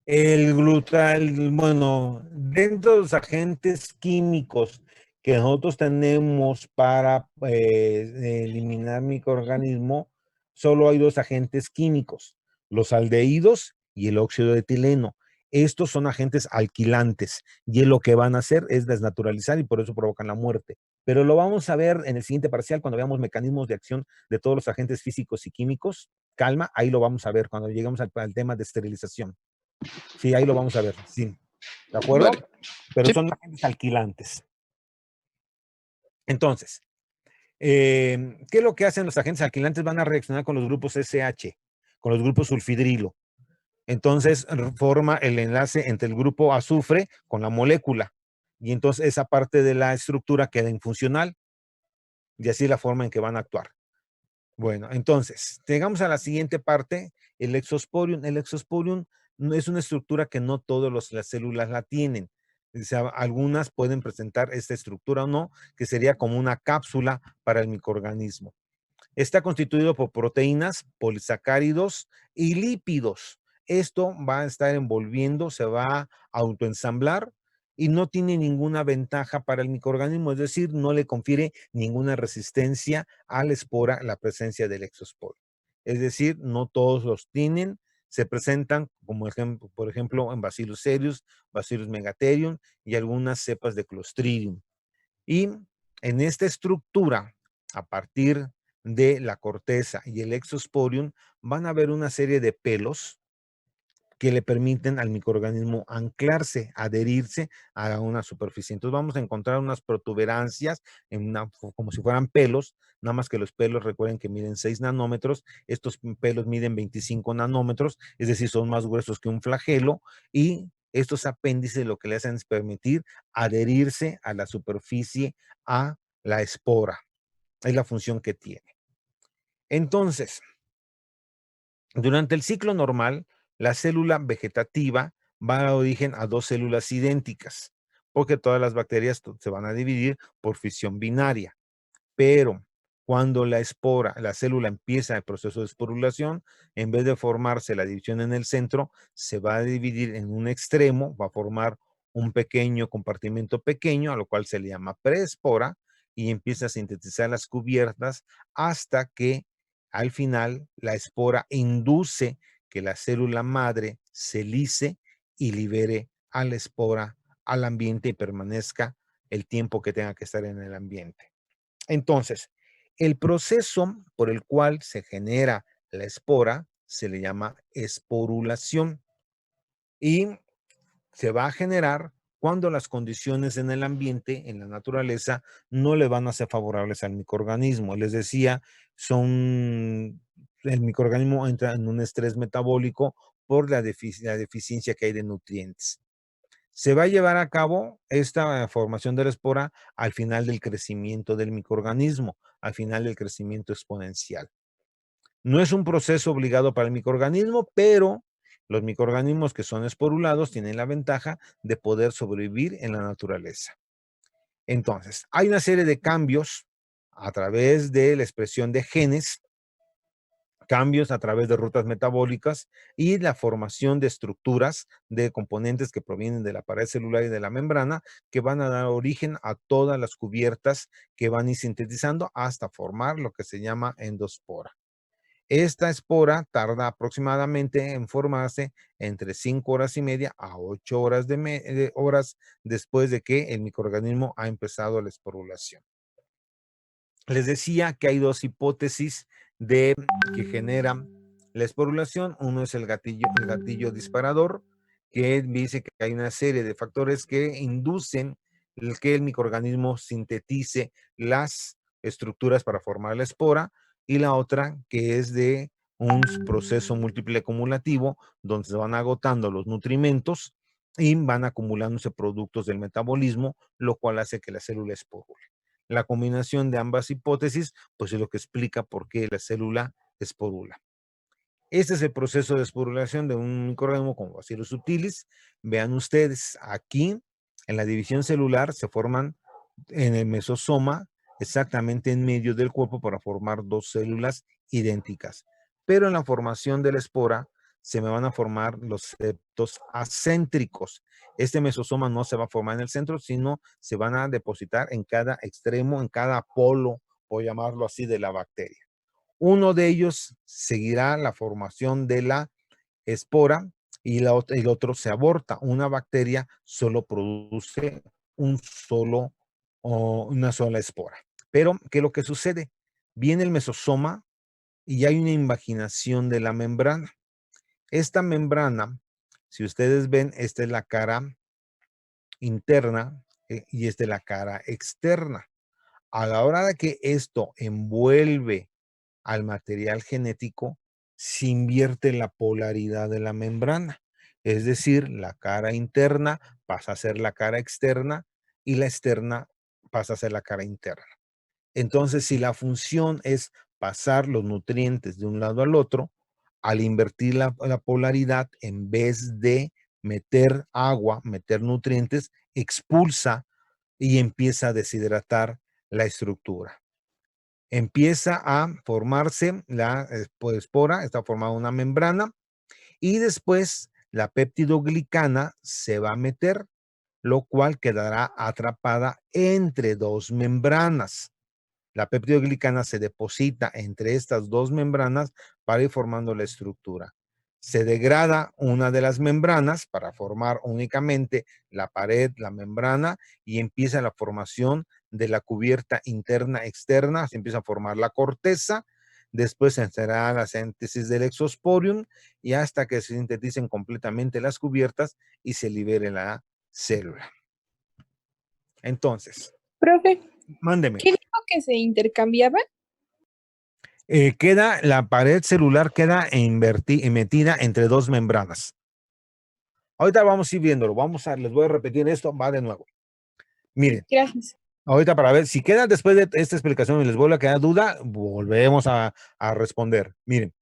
El bueno, dentro de los agentes químicos que nosotros tenemos para eliminar microorganismo, solo hay dos agentes químicos: los aldehídos y el óxido de etileno. Estos son agentes alquilantes y lo que van a hacer es desnaturalizar y por eso provocan la muerte. Pero lo vamos a ver en el siguiente parcial cuando veamos mecanismos de acción de todos los agentes físicos y químicos. Calma, ahí lo vamos a ver cuando lleguemos al tema de esterilización. Sí, ahí lo vamos a ver, sí. ¿De acuerdo? Vale. Pero Sí. son agentes alquilantes. Entonces, ¿qué es lo que hacen los agentes alquilantes? Van a reaccionar con los grupos SH, con los grupos sulfidrilo. Entonces, forma el enlace entre el grupo azufre con la molécula. Y entonces esa parte de la estructura queda infuncional. Y así es la forma en que van a actuar. Bueno, entonces, llegamos a la siguiente parte, el exosporium. El exosporium es una estructura que no todas las células la tienen. O sea, algunas pueden presentar esta estructura o no, que sería como una cápsula para el microorganismo. Está constituido por proteínas, polisacáridos y lípidos. Esto va a estar envolviendo, se va a autoensamblar y no tiene ninguna ventaja para el microorganismo, es decir, no le confiere ninguna resistencia a la espora la presencia del exosporo. Es decir, no todos los tienen, se presentan como ejemplo, por ejemplo, en Bacillus cereus, Bacillus megatherium y algunas cepas de Clostridium. Y en esta estructura, a partir de la corteza y el exosporium, van a haber una serie de pelos que le permiten al microorganismo anclarse, adherirse a una superficie. Entonces vamos a encontrar unas protuberancias como si fueran pelos, nada más que los pelos recuerden que miden 6 nanómetros, estos pelos miden 25 nanómetros, es decir, son más gruesos que un flagelo, y estos apéndices lo que le hacen es permitir adherirse a la superficie, a la espora. Es la función que tiene. Entonces, durante el ciclo normal, la célula vegetativa va a dar origen a dos células idénticas, porque todas las bacterias se van a dividir por fisión binaria. Pero cuando la espora, la célula empieza el proceso de esporulación, en vez de formarse la división en el centro, se va a dividir en un extremo, va a formar un pequeño compartimento pequeño, a lo cual se le llama preespora, y empieza a sintetizar las cubiertas hasta que al final la espora induce que la célula madre se lise y libere a la espora al ambiente y permanezca el tiempo que tenga que estar en el ambiente. Entonces, el proceso por el cual se genera la espora se le llama esporulación y se va a generar cuando las condiciones en el ambiente, en la naturaleza, no le van a ser favorables al microorganismo. Les decía, el microorganismo entra en un estrés metabólico por la deficiencia que hay de nutrientes. Se va a llevar a cabo esta formación de la espora al final del crecimiento del microorganismo, al final del crecimiento exponencial. No es un proceso obligado para el microorganismo, pero los microorganismos que son esporulados tienen la ventaja de poder sobrevivir en la naturaleza. Entonces, hay una serie de cambios a través de la expresión de genes, cambios a través de rutas metabólicas y la formación de estructuras de componentes que provienen de la pared celular y de la membrana que van a dar origen a todas las cubiertas que van a ir sintetizando hasta formar lo que se llama endospora. Esta espora tarda aproximadamente en formarse entre 5 horas y media a 8 horas, horas después de que el microorganismo ha empezado la esporulación. Les decía que hay dos hipótesis que generan la esporulación. Uno es el gatillo disparador, que dice que hay una serie de factores que inducen que el microorganismo sintetice las estructuras para formar la espora, y la otra que es de un proceso múltiple acumulativo, donde se van agotando los nutrimentos y van acumulándose productos del metabolismo, lo cual hace que la célula esporule. La combinación de ambas hipótesis, pues es lo que explica por qué la célula esporula. Este es el proceso de esporulación de un microorganismo como Bacillus subtilis. Vean ustedes, aquí en la división celular se forman en el mesosoma, exactamente en medio del cuerpo, para formar dos células idénticas. Pero en la formación de la espora se me van a formar los septos acéntricos. Este mesosoma no se va a formar en el centro, sino se van a depositar en cada extremo, en cada polo, por llamarlo así, de la bacteria. Uno de ellos seguirá la formación de la espora y el otro se aborta. Una bacteria solo produce una sola espora. Pero, ¿qué es lo que sucede? Viene el mesosoma y hay una invaginación de la membrana. Esta membrana, si ustedes ven, esta es la cara interna y esta es la cara externa. A la hora de que esto envuelve al material genético, se invierte la polaridad de la membrana. Es decir, la cara interna pasa a ser la cara externa y la externa pasa a ser la cara interna. Entonces, si la función es pasar los nutrientes de un lado al otro, al invertir la polaridad, en vez de meter agua, meter nutrientes, expulsa y empieza a deshidratar la estructura. Empieza a formarse la espora, está formada una membrana, y después la peptidoglicana se va a meter lo cual quedará atrapada entre dos membranas. La peptidoglicana se deposita entre estas dos membranas para ir formando la estructura. Se degrada una de las membranas para formar únicamente la pared, la membrana, y empieza la formación de la cubierta interna externa. Se empieza a formar la corteza, después se hará la síntesis del exosporium y hasta que se sinteticen completamente las cubiertas y se libere la célula. Entonces, Profe, mándeme. ¿qué dijo que se intercambiaban? Queda la pared celular queda metida entre dos membranas. Ahorita vamos a ir viéndolo. Les voy a repetir esto, va de nuevo. Miren, Gracias. ahorita para ver si queda después de esta explicación y les vuelve a quedar duda, volvemos a responder. Miren,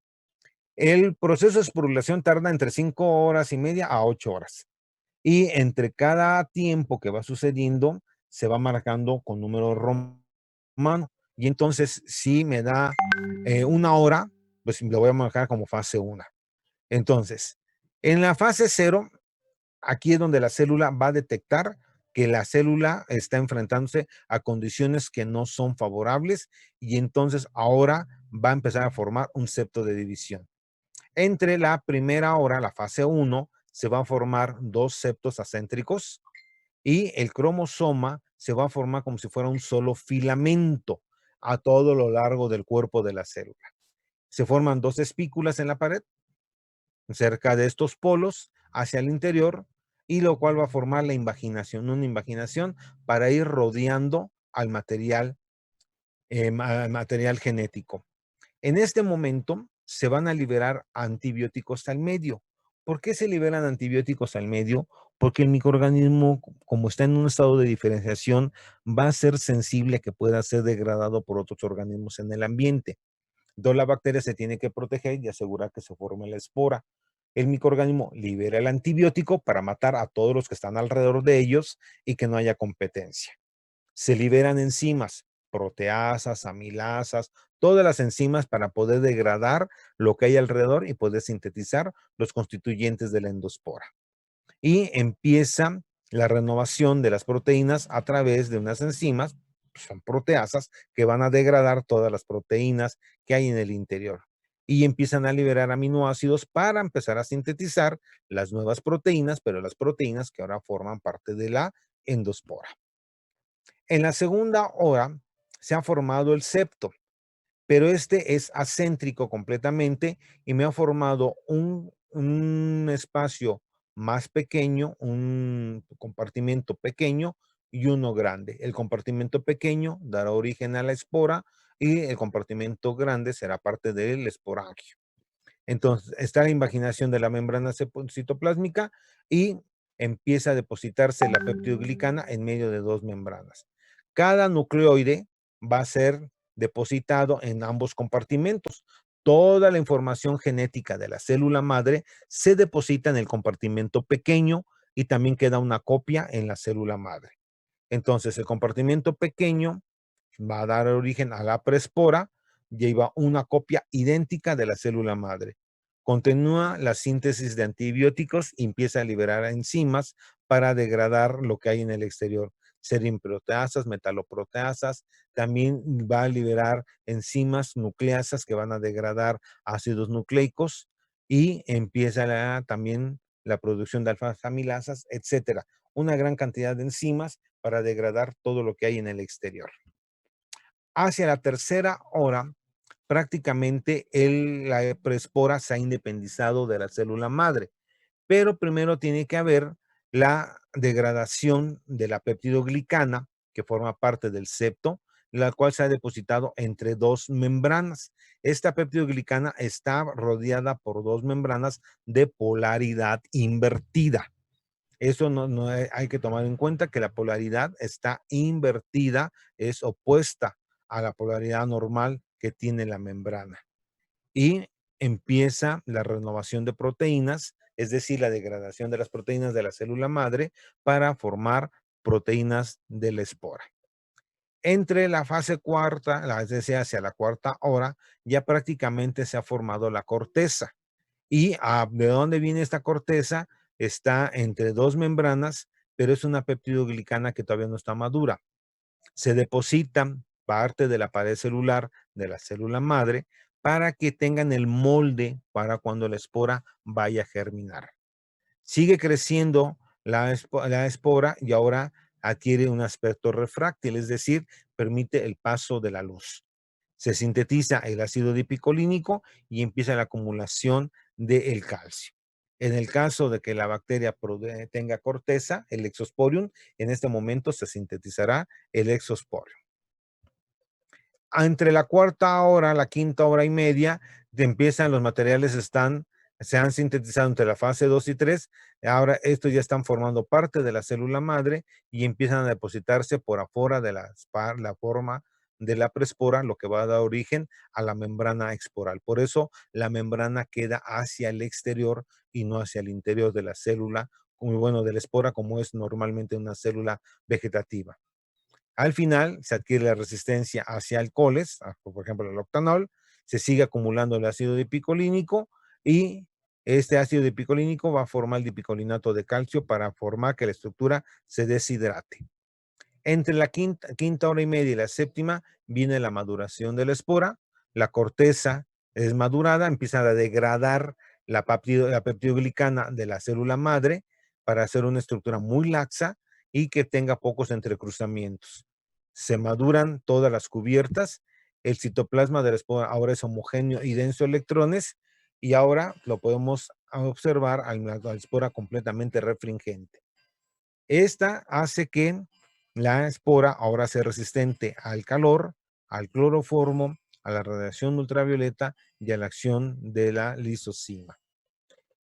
el proceso de esporulación tarda entre 5 horas y media a 8 horas. Y entre cada tiempo que va sucediendo, se va marcando con número romano. Y entonces, si me da 1 hora, pues lo voy a marcar como fase 1. Entonces, en la fase 0, aquí es donde la célula va a detectar que la célula está enfrentándose a condiciones que no son favorables y entonces ahora va a empezar a formar un septo de división. Entre la primera hora, la fase 1, se van a formar 2 septos acéntricos y el cromosoma se va a formar como si fuera un solo filamento a todo lo largo del cuerpo de la célula. Se forman 2 espículas en la pared, cerca de estos polos, hacia el interior, y lo cual va a formar la invaginación, una invaginación para ir rodeando al material genético. En este momento se van a liberar antibióticos al medio. ¿Por qué se liberan antibióticos al medio? Porque el microorganismo, como está en un estado de diferenciación, va a ser sensible a que pueda ser degradado por otros organismos en el ambiente. Entonces la bacteria se tiene que proteger y asegurar que se forme la espora. El microorganismo libera el antibiótico para matar a todos los que están alrededor de ellos y que no haya competencia. Se liberan enzimas, proteasas, amilasas, todas las enzimas para poder degradar lo que hay alrededor y poder sintetizar los constituyentes de la endospora. Y empieza la renovación de las proteínas a través de unas enzimas, son proteasas, que van a degradar todas las proteínas que hay en el interior. Y empiezan a liberar aminoácidos para empezar a sintetizar las nuevas proteínas, pero las proteínas que ahora forman parte de la endospora. En la segunda hora se ha formado el septo, pero este es acéntrico completamente y me ha formado un espacio más pequeño, un compartimento pequeño y uno grande. El compartimento pequeño dará origen a la espora y el compartimento grande será parte del esporangio. Entonces, está la invaginación de la membrana citoplásmica y empieza a depositarse la peptidoglicana en medio de 2 membranas. Cada nucleoide va a ser depositado en ambos compartimentos. Toda la información genética de la célula madre se deposita en el compartimento pequeño y también queda una copia en la célula madre. Entonces, el compartimento pequeño va a dar origen a la prespora, lleva una copia idéntica de la célula madre. Continúa la síntesis de antibióticos y empieza a liberar enzimas para degradar lo que hay en el exterior. Serinproteasas, metaloproteasas, también va a liberar enzimas nucleasas que van a degradar ácidos nucleicos y empieza también la producción de alfa-amilasas, etcétera. Una gran cantidad de enzimas para degradar todo lo que hay en el exterior. Hacia la tercera hora, prácticamente la prespora se ha independizado de la célula madre, pero primero tiene que haber la degradación de la peptidoglicana, que forma parte del septo, la cual se ha depositado entre 2 membranas. Esta peptidoglicana está rodeada por 2 membranas de polaridad invertida. Eso no hay que tomar en cuenta que la polaridad está invertida, es opuesta a la polaridad normal que tiene la membrana. Y empieza la renovación de proteínas, es decir, la degradación de las proteínas de la célula madre para formar proteínas de la espora. Entre la fase cuarta, es decir, hacia la cuarta hora, ya prácticamente se ha formado la corteza. ¿Y de dónde viene esta corteza? Está entre 2 membranas, pero es una peptidoglicana que todavía no está madura. Se depositan parte de la pared celular de la célula madre para que tengan el molde para cuando la espora vaya a germinar. Sigue creciendo la espora y ahora adquiere un aspecto refráctil, es decir, permite el paso de la luz. Se sintetiza el ácido dipicolínico y empieza la acumulación del calcio. En el caso de que la bacteria tenga corteza, el exosporium, en este momento se sintetizará el exosporium. Entre la cuarta hora, la quinta hora y media, los materiales se han sintetizado entre la fase 2 y 3. Ahora estos ya están formando parte de la célula madre y empiezan a depositarse por afuera de la forma de la prespora, lo que va a dar origen a la membrana exporal. Por eso la membrana queda hacia el exterior y no hacia el interior de la célula, de la espora, como es normalmente una célula vegetativa. Al final se adquiere la resistencia hacia alcoholes, por ejemplo el octanol, se sigue acumulando el ácido dipicolínico y este ácido dipicolínico va a formar el dipicolinato de calcio para formar que la estructura se deshidrate. Entre la quinta hora y media y la séptima viene la maduración de la espora, la corteza es madurada, empieza a degradar la peptidoglicana de la célula madre para hacer una estructura muy laxa y que tenga pocos entrecruzamientos. Se maduran todas las cubiertas, el citoplasma de la espora ahora es homogéneo y denso de electrones y ahora lo podemos observar a la espora completamente refringente. Esta hace que la espora ahora sea resistente al calor, al cloroformo, a la radiación ultravioleta y a la acción de la lisozima.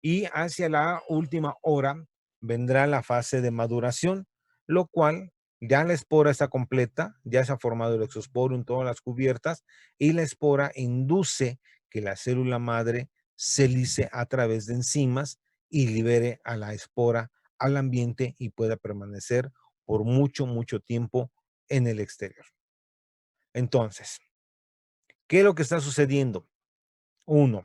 Y hacia la última hora vendrá la fase de maduración, lo cual ya la espora está completa, ya se ha formado el exosporo en todas las cubiertas y la espora induce que la célula madre se lise a través de enzimas y libere a la espora al ambiente y pueda permanecer por mucho, mucho tiempo en el exterior. Entonces, ¿qué es lo que está sucediendo? 1.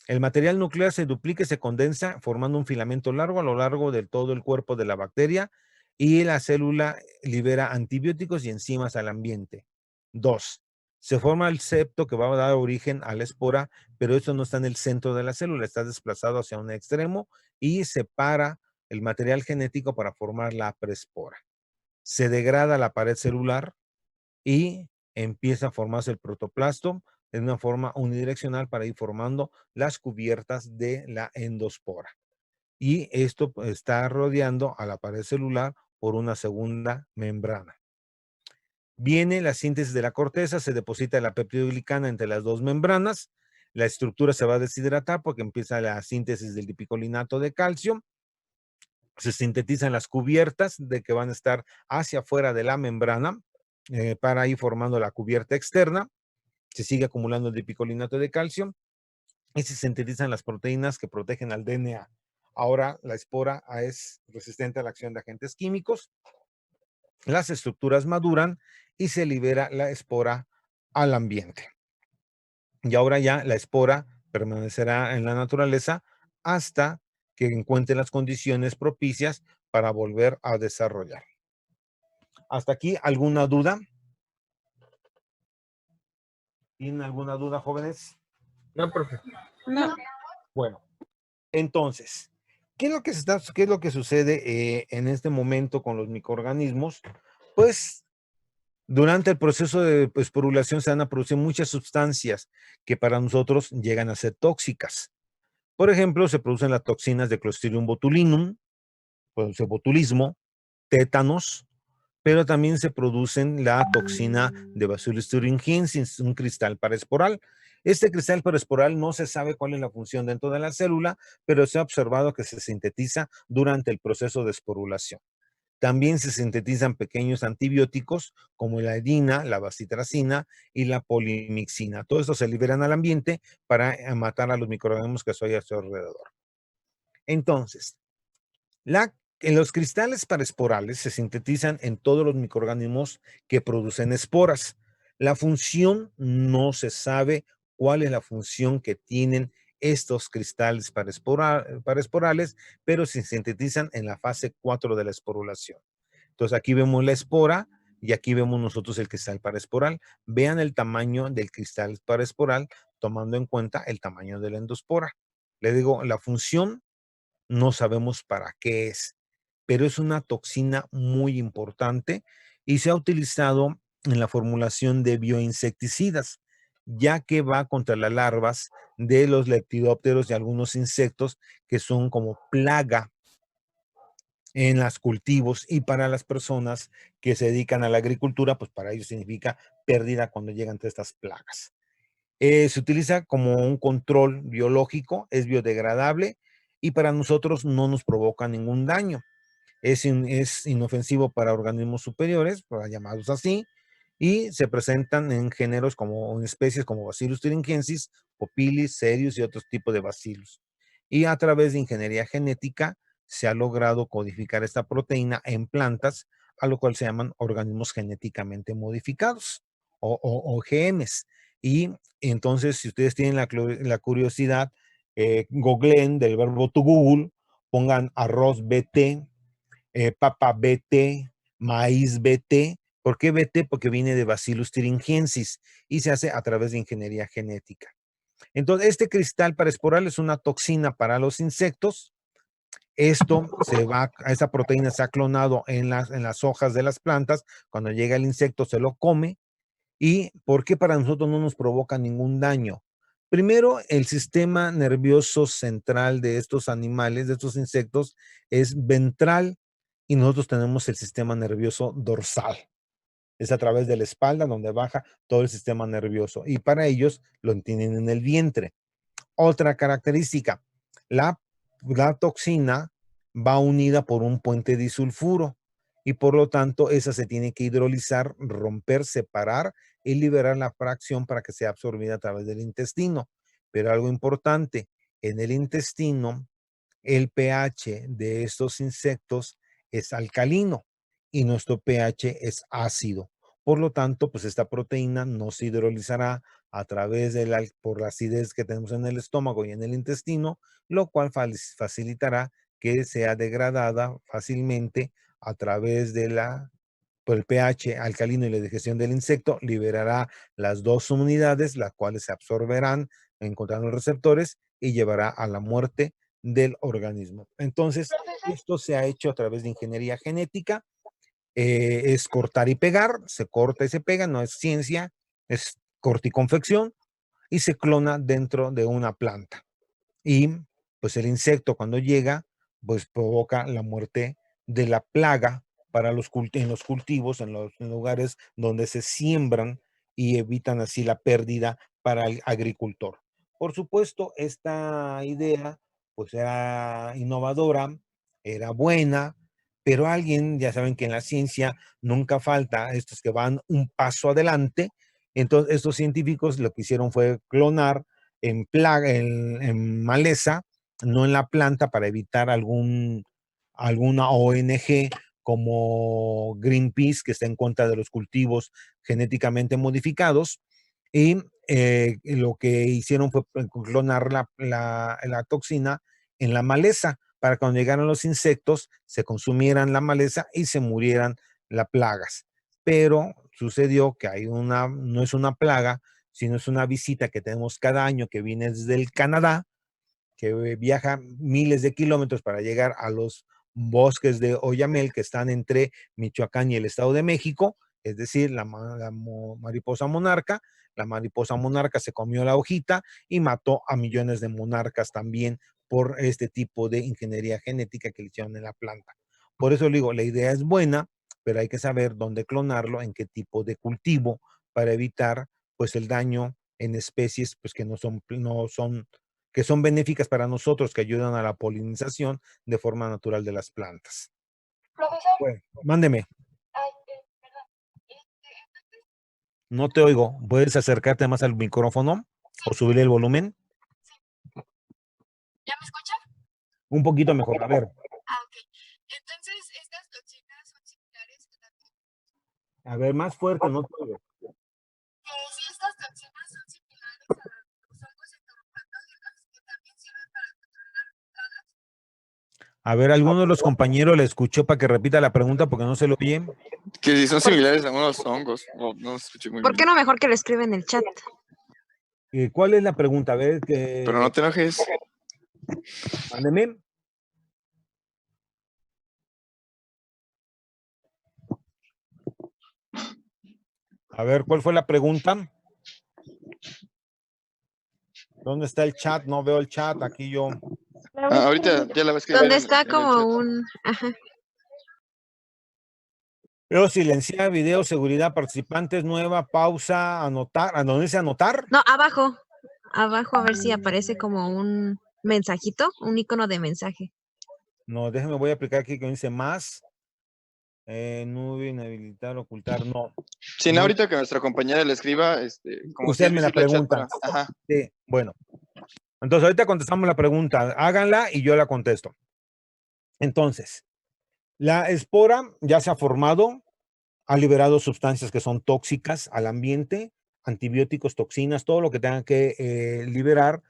El material nuclear se duplica y se condensa formando un filamento largo a lo largo de todo el cuerpo de la bacteria y la célula libera antibióticos y enzimas al ambiente. 2. Se forma el septo que va a dar origen a la espora, pero esto no está en el centro de la célula, está desplazado hacia un extremo y separa el material genético para formar la prespora. Se degrada la pared celular y empieza a formarse el protoplasto en una forma unidireccional para ir formando las cubiertas de la endospora. Y esto está rodeando a la pared celular por una segunda membrana. Viene la síntesis de la corteza, se deposita la peptidoglicana entre las dos membranas, la estructura se va a deshidratar porque empieza la síntesis del dipicolinato de calcio, se sintetizan las cubiertas de que van a estar hacia afuera de la membrana para ir formando la cubierta externa, se sigue acumulando el dipicolinato de calcio y se sintetizan las proteínas que protegen al DNA. Ahora la espora es resistente a la acción de agentes químicos, las estructuras maduran y se libera la espora al ambiente. Y ahora ya la espora permanecerá en la naturaleza hasta que encuentre las condiciones propicias para volver a desarrollar. ¿Hasta aquí alguna duda? ¿Tienen alguna duda, jóvenes? No, profe. No. Bueno, entonces, ¿qué es lo que sucede en este momento con los microorganismos? Pues durante el proceso de esporulación se van a producir muchas sustancias que para nosotros llegan a ser tóxicas. Por ejemplo, se producen las toxinas de Clostridium botulinum, produce botulismo, tétanos, pero también se producen la toxina de Bacillus thuringiensis, un cristal paraesporal. Este cristal paraesporal no se sabe cuál es la función dentro de la célula, pero se ha observado que se sintetiza durante el proceso de esporulación. También se sintetizan pequeños antibióticos como la edina, la bacitracina y la polimixina. Todo esto se liberan al ambiente para matar a los microorganismos que hay a su alrededor. Entonces, en los cristales paraesporales se sintetizan en todos los microorganismos que producen esporas. La función no se sabe cuál es la función que tienen estos cristales paraesporales, pero se sintetizan en la fase 4 de la esporulación. Entonces aquí vemos la espora y aquí vemos nosotros el cristal paraesporal. Vean el tamaño del cristal paraesporal tomando en cuenta el tamaño de la endospora. Le digo, la función no sabemos para qué es, pero es una toxina muy importante y se ha utilizado en la formulación de bioinsecticidas, ya que va contra las larvas de los lepidópteros y algunos insectos que son como plaga en los cultivos, y para las personas que se dedican a la agricultura, pues para ellos significa pérdida cuando llegan todas estas plagas. Se utiliza como un control biológico, es biodegradable y para nosotros no nos provoca ningún daño. Es inofensivo para organismos superiores, para llamados así, y se presentan en géneros como en especies como Bacillus thuringiensis, Popilis, Cereus y otros tipos de bacilos. Y a través de ingeniería genética se ha logrado codificar esta proteína en plantas, a lo cual se llaman organismos genéticamente modificados o OGMs. Y entonces, si ustedes tienen la curiosidad, googleen del verbo to Google, pongan arroz BT, papa BT, maíz BT. ¿Por qué BT? Porque viene de Bacillus thuringiensis y se hace a través de ingeniería genética. Entonces, este cristal paraesporal es una toxina para los insectos. Esta proteína se ha clonado en las hojas de las plantas. Cuando llega el insecto se lo come. ¿Y por qué para nosotros no nos provoca ningún daño? Primero, el sistema nervioso central de estos animales, de estos insectos, es ventral y nosotros tenemos el sistema nervioso dorsal. Es a través de la espalda donde baja todo el sistema nervioso y para ellos lo tienen en el vientre. Otra característica, la, la toxina va unida por un puente disulfuro y por lo tanto esa se tiene que hidrolizar, romper, separar y liberar la fracción para que sea absorbida a través del intestino. Pero algo importante, en el intestino el pH de estos insectos es alcalino y nuestro pH es ácido. Por lo tanto, pues esta proteína no se hidrolizará a través por la acidez que tenemos en el estómago y en el intestino, lo cual facilitará que sea degradada fácilmente a través por el pH alcalino y la digestión del insecto, liberará las dos unidades, las cuales se absorberán encontrando los receptores y llevará a la muerte del organismo. Entonces, esto se ha hecho a través de ingeniería genética, es cortar y pegar, se corta y se pega, no es ciencia, es corte y confección, y se clona dentro de una planta. Y pues el insecto cuando llega, pues provoca la muerte de la plaga en los cultivos, en los lugares donde se siembran y evitan así la pérdida para el agricultor. Por supuesto, esta idea pues era innovadora, era buena, pero alguien, ya saben que en la ciencia nunca falta estos que van un paso adelante. Entonces, estos científicos lo que hicieron fue clonar en maleza, no en la planta, para evitar alguna ONG como Greenpeace, que está en contra de los cultivos genéticamente modificados. Y lo que hicieron fue clonar la toxina en la maleza para cuando llegaran los insectos se consumieran la maleza y se murieran las plagas. Pero sucedió que no es una plaga, sino es una visita que tenemos cada año que viene desde el Canadá, que viaja miles de kilómetros para llegar a los bosques de Oyamel que están entre Michoacán y el Estado de México, es decir, la mariposa monarca. La mariposa monarca se comió la hojita y mató a millones de monarcas también por este tipo de ingeniería genética que le hicieron en la planta. Por eso le digo, la idea es buena, pero hay que saber dónde clonarlo, en qué tipo de cultivo, para evitar pues el daño en especies pues que que son benéficas para nosotros, que ayudan a la polinización de forma natural de las plantas. Profesor, Bueno, mándeme, ay, perdón. no te oigo. ¿Puedes acercarte más al micrófono o subirle el volumen? ¿Ya me escucha? Un poquito mejor. A ver, Ah, ok. Entonces, estas toxinas son similares más fuerte, no te oigo. si estas toxinas son similares a los hongos entomopatógenos que A ver, ¿alguno de los compañeros le escuchó para que repita la pregunta porque no se lo oye? Que si son similares a unos hongos. No escuché muy ¿Por bien. qué no mejor que lo escriba en el chat? ¿Cuál es la pregunta? A ver, Pero no te enojes. mándeme. A ver, ¿cuál fue la pregunta? ¿Dónde está el chat? No veo el chat. Aquí yo. Ahorita ya la ves que Donde en está el como chat. un... Ajá. Veo silenciar video, seguridad, participantes, nueva, pausa, anotar. ¿A dónde dice anotar? No, abajo. Abajo a ver si aparece como un mensajito, un icono de mensaje. No, déjeme, voy a aplicar aquí que dice más. Nube, inhabilitar, ocultar, no. Si no, No. ahorita que nuestra compañera le escriba, como si Usted es me la visible el chat pregunta. para. Ajá. Sí, bueno. Entonces, ahorita contestamos la pregunta. Háganla y yo la contesto. Entonces, la espora ya se ha formado, ha liberado sustancias que son tóxicas al ambiente, antibióticos, toxinas, todo lo que tenga que liberar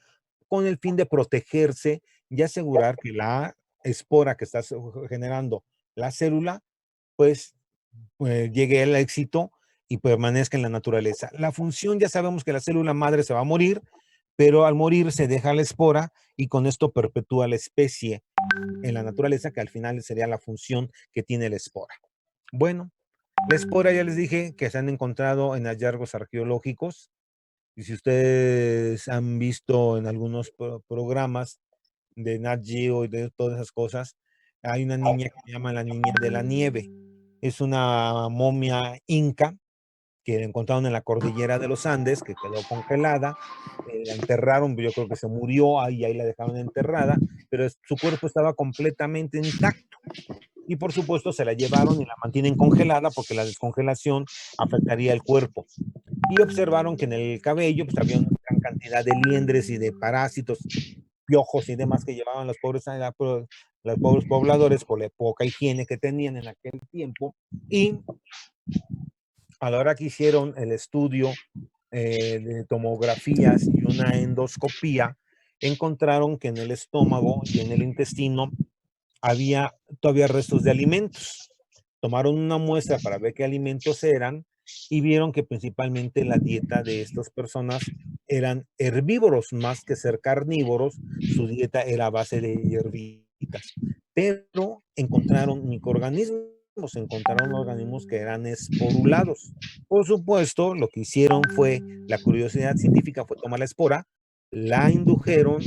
con el fin de protegerse y asegurar que la espora que está generando la célula, pues llegue al éxito y permanezca en la naturaleza. La función, ya sabemos que la célula madre se va a morir, pero al morir se deja la espora y con esto perpetúa la especie en la naturaleza, que al final sería la función que tiene la espora. Bueno, la espora ya les dije que se han encontrado en hallazgos arqueológicos, y si ustedes han visto en algunos programas de Nat Geo y de todas esas cosas, hay una niña que se llama la niña de la nieve. Es una momia inca que encontraron en la cordillera de los Andes, que quedó congelada, la enterraron, yo creo que se murió, ahí la dejaron enterrada, pero su cuerpo estaba completamente intacto. Y por supuesto se la llevaron y la mantienen congelada porque la descongelación afectaría el cuerpo. Y observaron que en el cabello pues, había una gran cantidad de liendres y de parásitos, piojos y demás que llevaban los pobres pobladores por la poca higiene que tenían en aquel tiempo. Y a la hora que hicieron el estudio de tomografías y una endoscopía, encontraron que en el estómago y en el intestino había todavía restos de alimentos. Tomaron una muestra para ver qué alimentos eran y vieron que principalmente la dieta de estas personas eran herbívoros más que ser carnívoros. Su dieta era a base de hierbitas, pero encontraron microorganismos, encontraron organismos que eran esporulados. Por supuesto, lo que hicieron fue, la curiosidad científica fue tomar la espora, la indujeron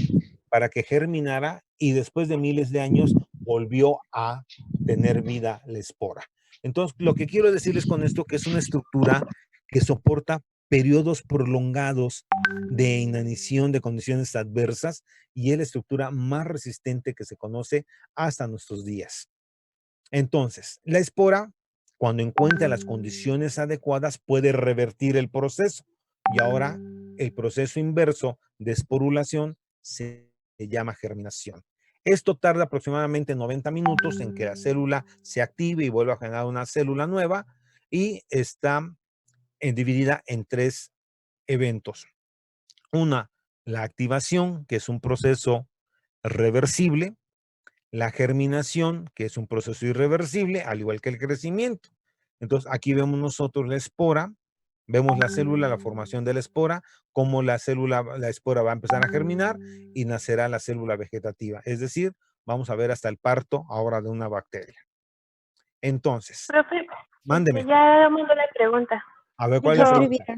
para que germinara y después de miles de años volvió a tener vida la espora. Entonces, lo que quiero decirles con esto que es una estructura que soporta periodos prolongados de inanición de condiciones adversas y es la estructura más resistente que se conoce hasta nuestros días. Entonces, la espora, cuando encuentra las condiciones adecuadas, puede revertir el proceso y ahora el proceso inverso de esporulación se llama germinación. Esto tarda aproximadamente 90 minutos en que la célula se active y vuelva a generar una célula nueva y está dividida en 3 eventos. Una, la activación, que es un proceso reversible, la germinación, que es un proceso irreversible, al igual que el crecimiento. Entonces, aquí vemos nosotros la espora, vemos la célula, la formación de la espora, cómo la espora va a empezar a germinar y nacerá la célula vegetativa. Es decir, vamos a ver hasta el parto ahora de una bacteria. Entonces, Profe, mándeme. ya mandó la pregunta. A ver, ¿cuál es la Dijo, pregunta?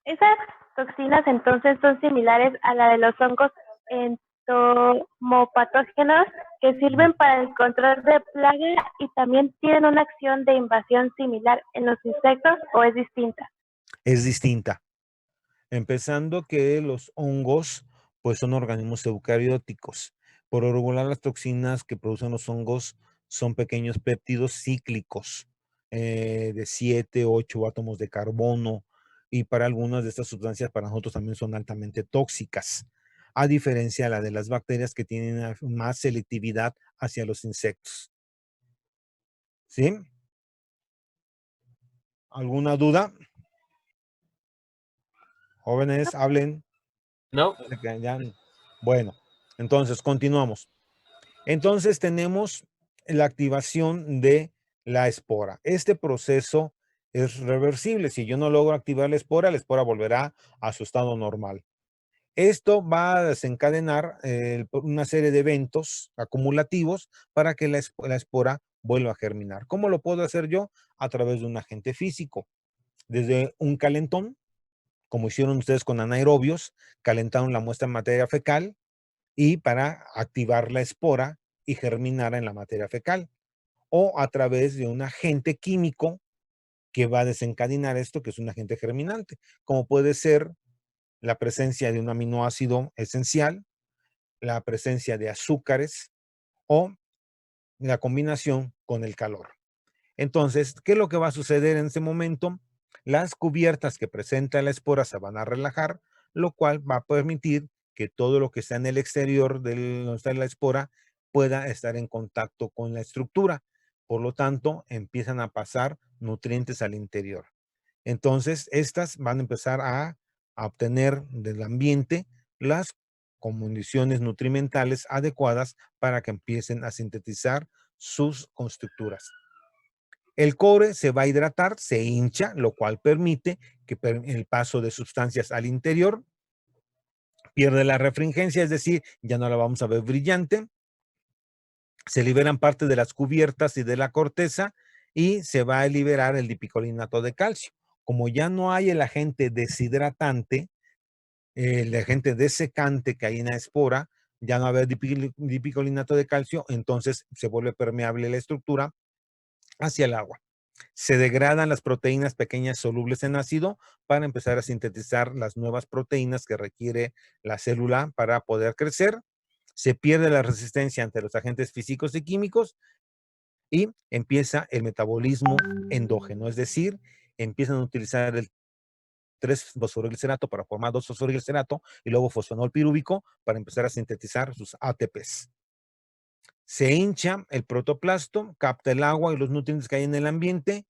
¿esas toxinas entonces son similares a la de los hongos entomopatógenos que sirven para el control de plaga y también tienen una acción de invasión similar en los insectos o es distinta? Es distinta. Empezando que los hongos, pues son organismos eucarióticos. Por lo regular, las toxinas que producen los hongos son pequeños péptidos cíclicos de 7, 8 átomos de carbono y para algunas de estas sustancias para nosotros también son altamente tóxicas, a diferencia de la de las bacterias que tienen más selectividad hacia los insectos. ¿Sí? ¿Alguna duda? Jóvenes, hablen. No. Bueno, entonces continuamos. Entonces tenemos la activación de la espora. Este proceso es reversible. Si yo no logro activar la espora volverá a su estado normal. Esto va a desencadenar una serie de eventos acumulativos para que la espora vuelva a germinar. ¿Cómo lo puedo hacer yo? A través de un agente físico. Desde un calentón, como hicieron ustedes con anaerobios, calentaron la muestra en materia fecal y para activar la espora y germinar en la materia fecal. O a través de un agente químico que va a desencadenar esto, que es un agente germinante, como puede ser la presencia de un aminoácido esencial, la presencia de azúcares o la combinación con el calor. Entonces, ¿qué es lo que va a suceder en ese momento? Las cubiertas que presenta la espora se van a relajar, lo cual va a permitir que todo lo que está en el exterior de donde está la espora pueda estar en contacto con la estructura. Por lo tanto, empiezan a pasar nutrientes al interior. Entonces, estas van a empezar a obtener del ambiente las condiciones nutrimentales adecuadas para que empiecen a sintetizar sus constructuras. El cobre se va a hidratar, se hincha, lo cual permite que el paso de sustancias al interior pierde la refringencia, es decir, ya no la vamos a ver brillante. Se liberan parte de las cubiertas y de la corteza y se va a liberar el dipicolinato de calcio. Como ya no hay el agente deshidratante, el agente desecante que hay en la espora, ya no va a haber dipicolinato de calcio, entonces se vuelve permeable la estructura hacia el agua. Se degradan las proteínas pequeñas solubles en ácido para empezar a sintetizar las nuevas proteínas que requiere la célula para poder crecer. Se pierde la resistencia ante los agentes físicos y químicos y empieza el metabolismo endógeno, es decir, empiezan a utilizar el 3-fosforglicerato para formar 2-fosforglicerato y luego fosfonol pirúvico para empezar a sintetizar sus ATPs. Se hincha el protoplasto, capta el agua y los nutrientes que hay en el ambiente,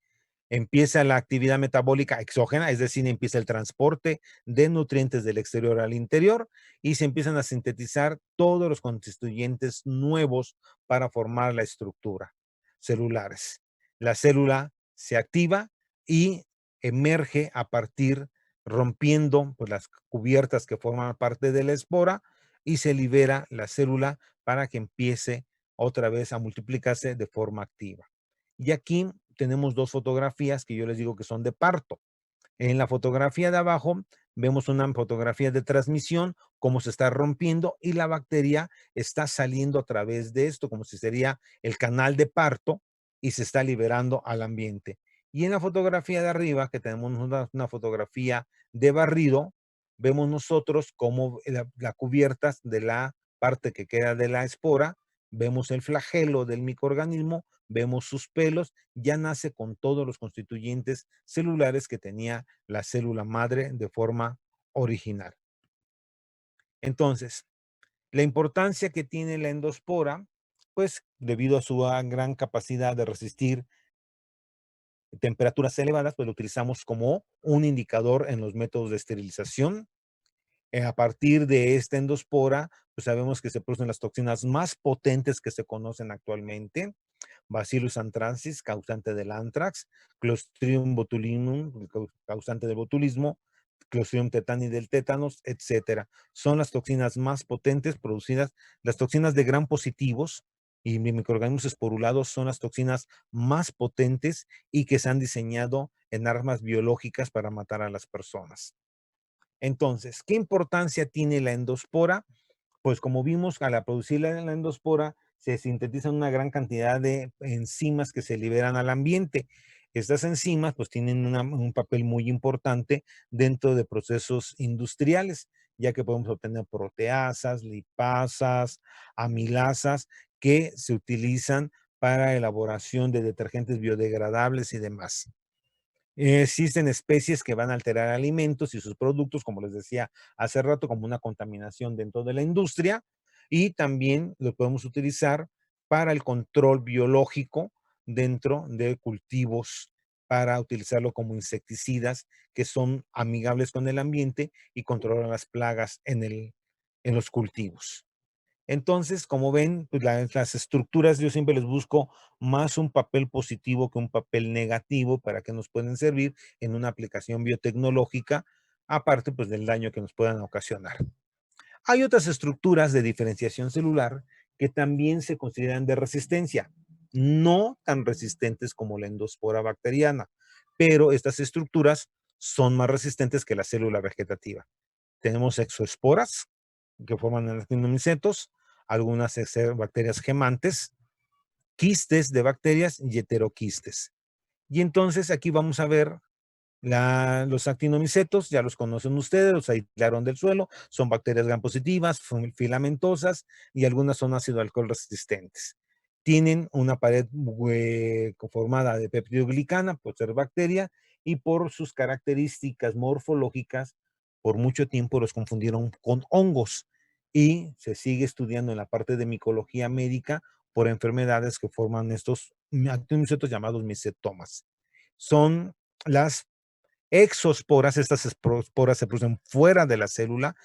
empieza la actividad metabólica exógena, es decir, empieza el transporte de nutrientes del exterior al interior y se empiezan a sintetizar todos los constituyentes nuevos para formar la estructura celulares. La célula se activa y emerge a partir, rompiendo pues, las cubiertas que forman parte de la espora y se libera la célula para que empiece otra vez a multiplicarse de forma activa. Y aquí tenemos dos fotografías que yo les digo que son de parto. En la fotografía de abajo vemos una fotografía de transmisión, cómo se está rompiendo y la bacteria está saliendo a través de esto, como si sería el canal de parto y se está liberando al ambiente. Y en la fotografía de arriba, que tenemos una fotografía de barrido, vemos nosotros cómo la cubierta de la parte que queda de la espora, vemos el flagelo del microorganismo, vemos sus pelos, ya nace con todos los constituyentes celulares que tenía la célula madre de forma original. Entonces, la importancia que tiene la endospora, pues debido a su gran capacidad de resistir temperaturas elevadas, pues lo utilizamos como un indicador en los métodos de esterilización. A partir de esta endospora, pues sabemos que se producen las toxinas más potentes que se conocen actualmente. Bacillus anthracis, causante del anthrax, Clostridium botulinum, causante del botulismo, Clostridium tetani del tétanos, etcétera. Son las toxinas más potentes producidas, las toxinas de gram positivos y microorganismos esporulados son las toxinas más potentes y que se han diseñado en armas biológicas para matar a las personas. Entonces, ¿qué importancia tiene la endospora? Pues como vimos, al producir la endospora se sintetizan una gran cantidad de enzimas que se liberan al ambiente. Estas enzimas pues tienen un papel muy importante dentro de procesos industriales, ya que podemos obtener proteasas, lipasas, amilasas que se utilizan para elaboración de detergentes biodegradables y demás. Existen especies que van a alterar alimentos y sus productos, como les decía hace rato, como una contaminación dentro de la industria, y también lo podemos utilizar para el control biológico dentro de cultivos, para utilizarlo como insecticidas que son amigables con el ambiente y controlan las plagas en los cultivos. Entonces, como ven, pues las estructuras yo siempre les busco más un papel positivo que un papel negativo para que nos pueden servir en una aplicación biotecnológica, aparte pues del daño que nos puedan ocasionar. Hay otras estructuras de diferenciación celular que también se consideran de resistencia, no tan resistentes como la endospora bacteriana, pero estas estructuras son más resistentes que la célula vegetativa. Tenemos exoesporas que forman actinomicetos, algunas bacterias gemantes, quistes de bacterias y heteroquistes. Y entonces aquí vamos a ver los actinomicetos, ya los conocen ustedes, los aislaron del suelo, son bacterias gram positivas, filamentosas y algunas son ácido alcohol resistentes. Tienen una pared conformada de peptidoglicana por ser bacteria y por sus características morfológicas, por mucho tiempo los confundieron con hongos y se sigue estudiando en la parte de micología médica por enfermedades que forman estos actinomicetos llamados micetomas. Son las exosporas, estas esporas se producen fuera de la célula,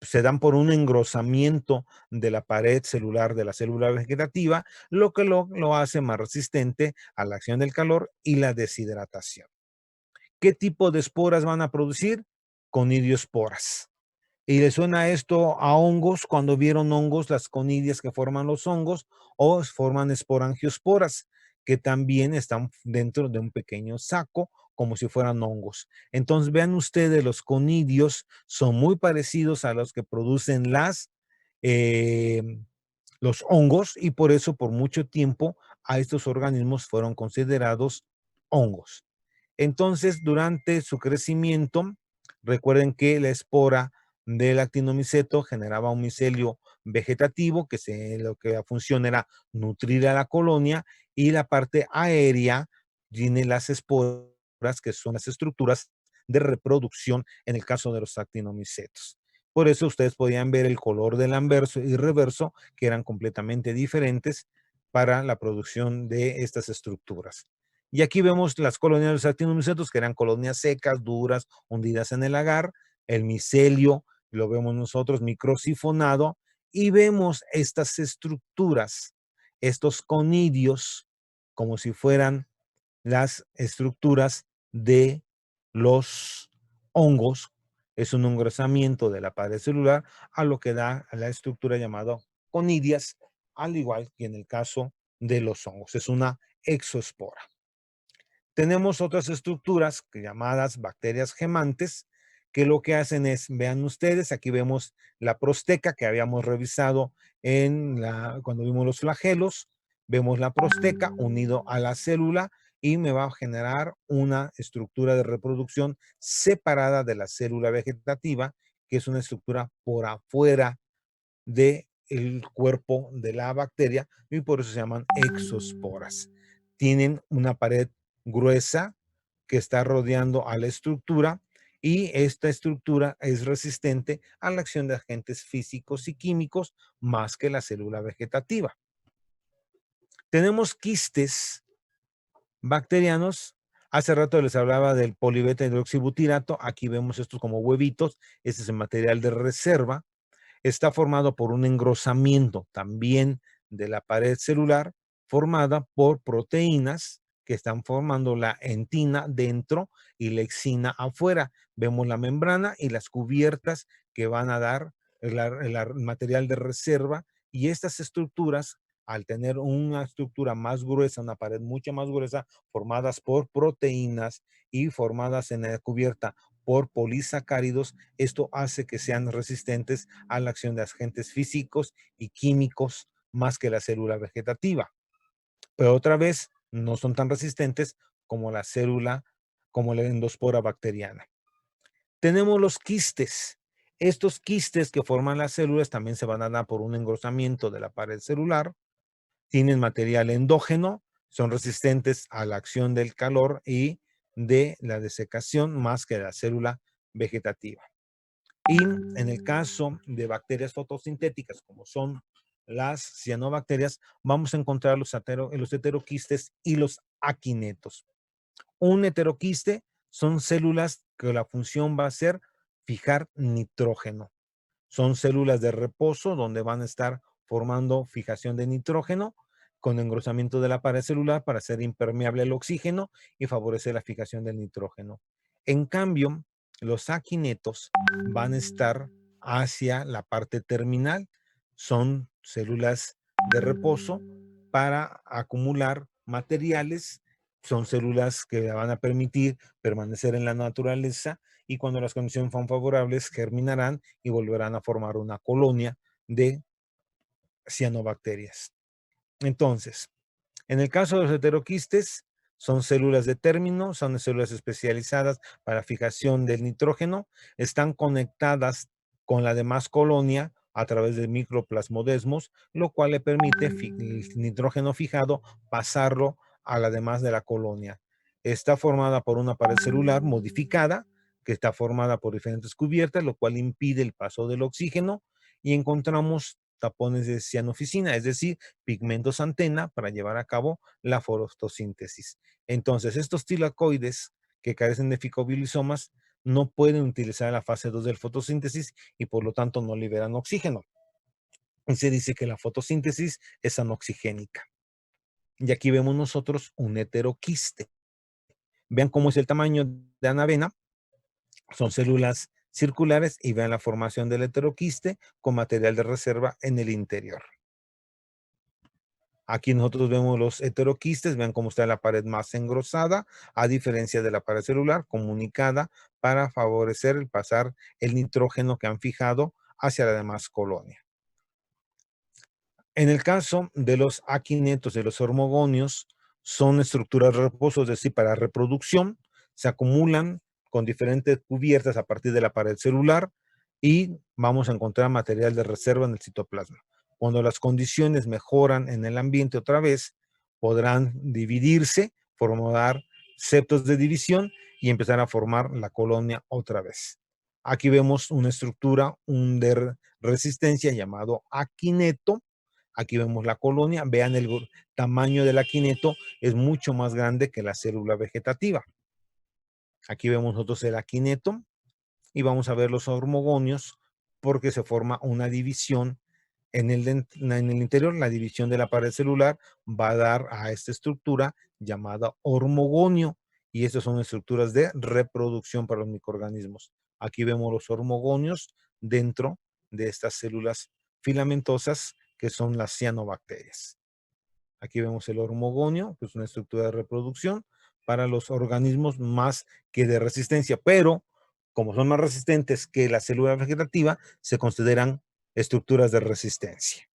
se dan por un engrosamiento de la pared celular de la célula vegetativa, lo que lo hace más resistente a la acción del calor y la deshidratación. ¿Qué tipo de esporas van a producir? Conidiosporas. ¿Y le suena esto a hongos? Cuando vieron hongos, las conidias que forman los hongos, o forman esporangiosporas, que también están dentro de un pequeño saco, como si fueran hongos. Entonces, vean ustedes, los conidios son muy parecidos a los que producen eh, los hongos, y por eso por mucho tiempo a estos organismos fueron considerados hongos. Entonces, durante su crecimiento, recuerden que la espora del actinomiceto generaba un micelio vegetativo lo que la función era nutrir a la colonia, y la parte aérea tiene las esporas, que son las estructuras de reproducción en el caso de los actinomicetos. Por eso ustedes podían ver el color del anverso y reverso, que eran completamente diferentes para la producción de estas estructuras. Y aquí vemos las colonias de los actinomicetos, que eran colonias secas, duras, hundidas en el agar. El micelio lo vemos nosotros microsifonado, y vemos estas estructuras, estos conidios, como si fueran las estructuras de los hongos. Es un engrosamiento de la pared celular a lo que da a la estructura llamada conidias, al igual que en el caso de los hongos. Es una exoespora. Tenemos otras estructuras llamadas bacterias gemantes, que lo que hacen es, vean ustedes, aquí vemos la prosteca que habíamos revisado cuando vimos los flagelos. Vemos la prosteca unido a la célula y me va a generar una estructura de reproducción separada de la célula vegetativa, que es una estructura por afuera del cuerpo de la bacteria, y por eso se llaman exosporas. Tienen una pared gruesa que está rodeando a la estructura, y esta estructura es resistente a la acción de agentes físicos y químicos más que la célula vegetativa. Tenemos quistes bacterianos. Hace rato les hablaba del polibeta hidroxibutirato. Aquí vemos estos como huevitos. Este es el material de reserva. Está formado por un engrosamiento también de la pared celular, formada por proteínas que están formando la entina dentro y la exina afuera. Vemos la membrana y las cubiertas que van a dar el material de reserva, y estas estructuras, al tener una estructura más gruesa, una pared mucho más gruesa, formadas por proteínas y formadas en la cubierta por polisacáridos, esto hace que sean resistentes a la acción de agentes físicos y químicos más que la célula vegetativa. Pero otra vez, no son tan resistentes como la endospora bacteriana. Tenemos los quistes. Estos quistes que forman las células también se van a dar por un engrosamiento de la pared celular. Tienen material endógeno, son resistentes a la acción del calor y de la desecación más que la célula vegetativa. Y en el caso de bacterias fotosintéticas, como son las cianobacterias, vamos a encontrar los heteroquistes y los aquinetos. Un heteroquiste son células que la función va a ser fijar nitrógeno. Son células de reposo donde van a estar formando fijación de nitrógeno con engrosamiento de la pared celular para hacer impermeable al oxígeno y favorecer la fijación del nitrógeno. En cambio, los aquinetos van a estar hacia la parte terminal. Son células de reposo para acumular materiales. Son células que van a permitir permanecer en la naturaleza y cuando las condiciones son favorables germinarán y volverán a formar una colonia de cianobacterias. Entonces, en el caso de los heteroquistes, son células de término, son células especializadas para fijación del nitrógeno, están conectadas con la demás colonia a través de microplasmodesmos, lo cual le permite el nitrógeno fijado pasarlo a la demás de la colonia. Está formada por una pared celular modificada, que está formada por diferentes cubiertas, lo cual impide el paso del oxígeno, y encontramos tapones de cianoficina, es decir, pigmentos antena para llevar a cabo la fotosíntesis. Entonces, estos tilacoides que carecen de ficobilisomas no pueden utilizar la fase 2 del fotosíntesis y por lo tanto no liberan oxígeno. Y se dice que la fotosíntesis es anoxigénica. Y aquí vemos nosotros un heteroquiste. Vean cómo es el tamaño de anavena. Son células circulares y vean la formación del heteroquiste con material de reserva en el interior. Aquí nosotros vemos los heteroquistes, vean cómo está la pared más engrosada, a diferencia de la pared celular comunicada para favorecer el pasar el nitrógeno que han fijado hacia la demás colonia. En el caso de los aquinetos de los hormogonios, son estructuras de reposo, es decir, para reproducción, se acumulan con diferentes cubiertas a partir de la pared celular y vamos a encontrar material de reserva en el citoplasma. Cuando las condiciones mejoran en el ambiente otra vez, podrán dividirse, formar septos de división y empezar a formar la colonia otra vez. Aquí vemos una estructura, un de resistencia llamado aquineto. Aquí vemos la colonia. Vean el tamaño del aquineto, es mucho más grande que la célula vegetativa. Aquí vemos nosotros el aquineto y vamos a ver los hormogonios porque se forma una división en el interior. La división de la pared celular va a dar a esta estructura llamada hormogonio y estas son estructuras de reproducción para los microorganismos. Aquí vemos los hormogonios dentro de estas células filamentosas que son las cianobacterias. Aquí vemos el hormogonio, que es una estructura de reproducción para los organismos más que de resistencia, pero como son más resistentes que la célula vegetativa, se consideran estructuras de resistencia.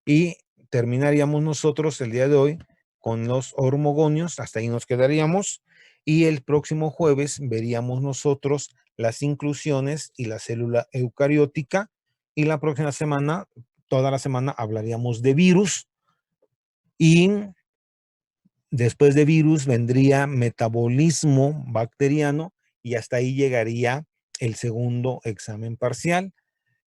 Y terminaríamos nosotros el día de hoy con los hormogonios, hasta ahí nos quedaríamos, y el próximo jueves veríamos nosotros las inclusiones y la célula eucariótica, y la próxima semana, toda la semana, hablaríamos de virus, y después de virus vendría metabolismo bacteriano, y hasta ahí llegaría el segundo examen parcial.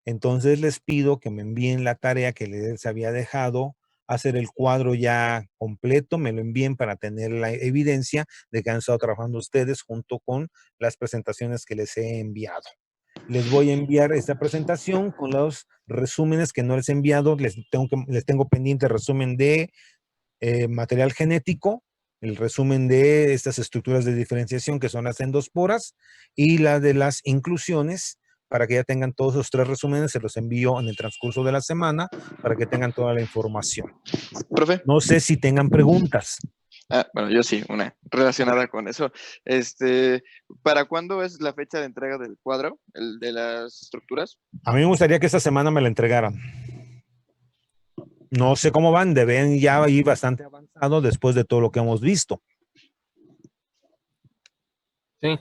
Entonces les pido que me envíen la tarea que les había dejado, hacer el cuadro ya completo, me lo envíen para tener la evidencia de que han estado trabajando ustedes junto con las presentaciones que les he enviado. Les voy a enviar esta presentación con los resúmenes que no les he enviado. Les tengo pendiente el resumen de material genético, el resumen de estas estructuras de diferenciación que son las endosporas y la de las inclusiones. Para que ya tengan todos los 3 resúmenes, se los envío en el transcurso de la semana para que tengan toda la información. Profe. No sé si tengan preguntas. Bueno, yo sí, una relacionada con eso. ¿Para cuándo es la fecha de entrega del cuadro, el de las estructuras? A mí me gustaría que esta semana me la entregaran. No sé cómo van, deben ya ir bastante avanzado después de todo lo que hemos visto. Sí.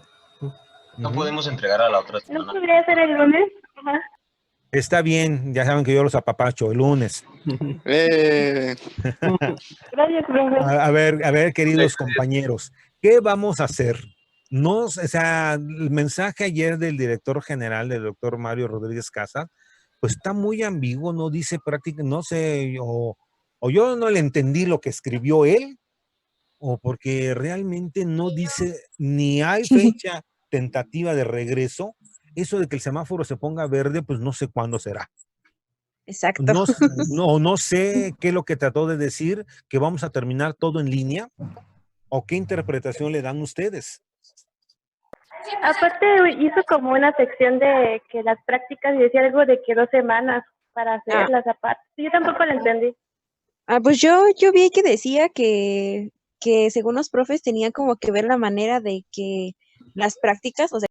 No podemos entregar a la otra ¿No semana. podría ser el lunes? Ajá. Está bien, ya saben que yo los apapacho el lunes. Gracias, profe. A ver, queridos compañeros, ¿qué vamos a hacer? O sea, el mensaje ayer del director general, del doctor Mario Rodríguez Casas, pues está muy ambiguo, no dice prácticamente, no sé, o yo no le entendí lo que escribió él, o porque realmente no dice, ni hay fecha tentativa de regreso. Eso de que el semáforo se ponga verde, pues no sé cuándo será. Exacto. No sé qué es lo que trató de decir, que vamos a terminar todo en línea, o qué interpretación le dan ustedes. Aparte hizo como una sección de que las prácticas y decía algo de que 2 semanas para hacerlas aparte. Yo tampoco lo entendí. Pues yo vi que decía que según los profes tenían como que ver la manera de que las prácticas, o sea,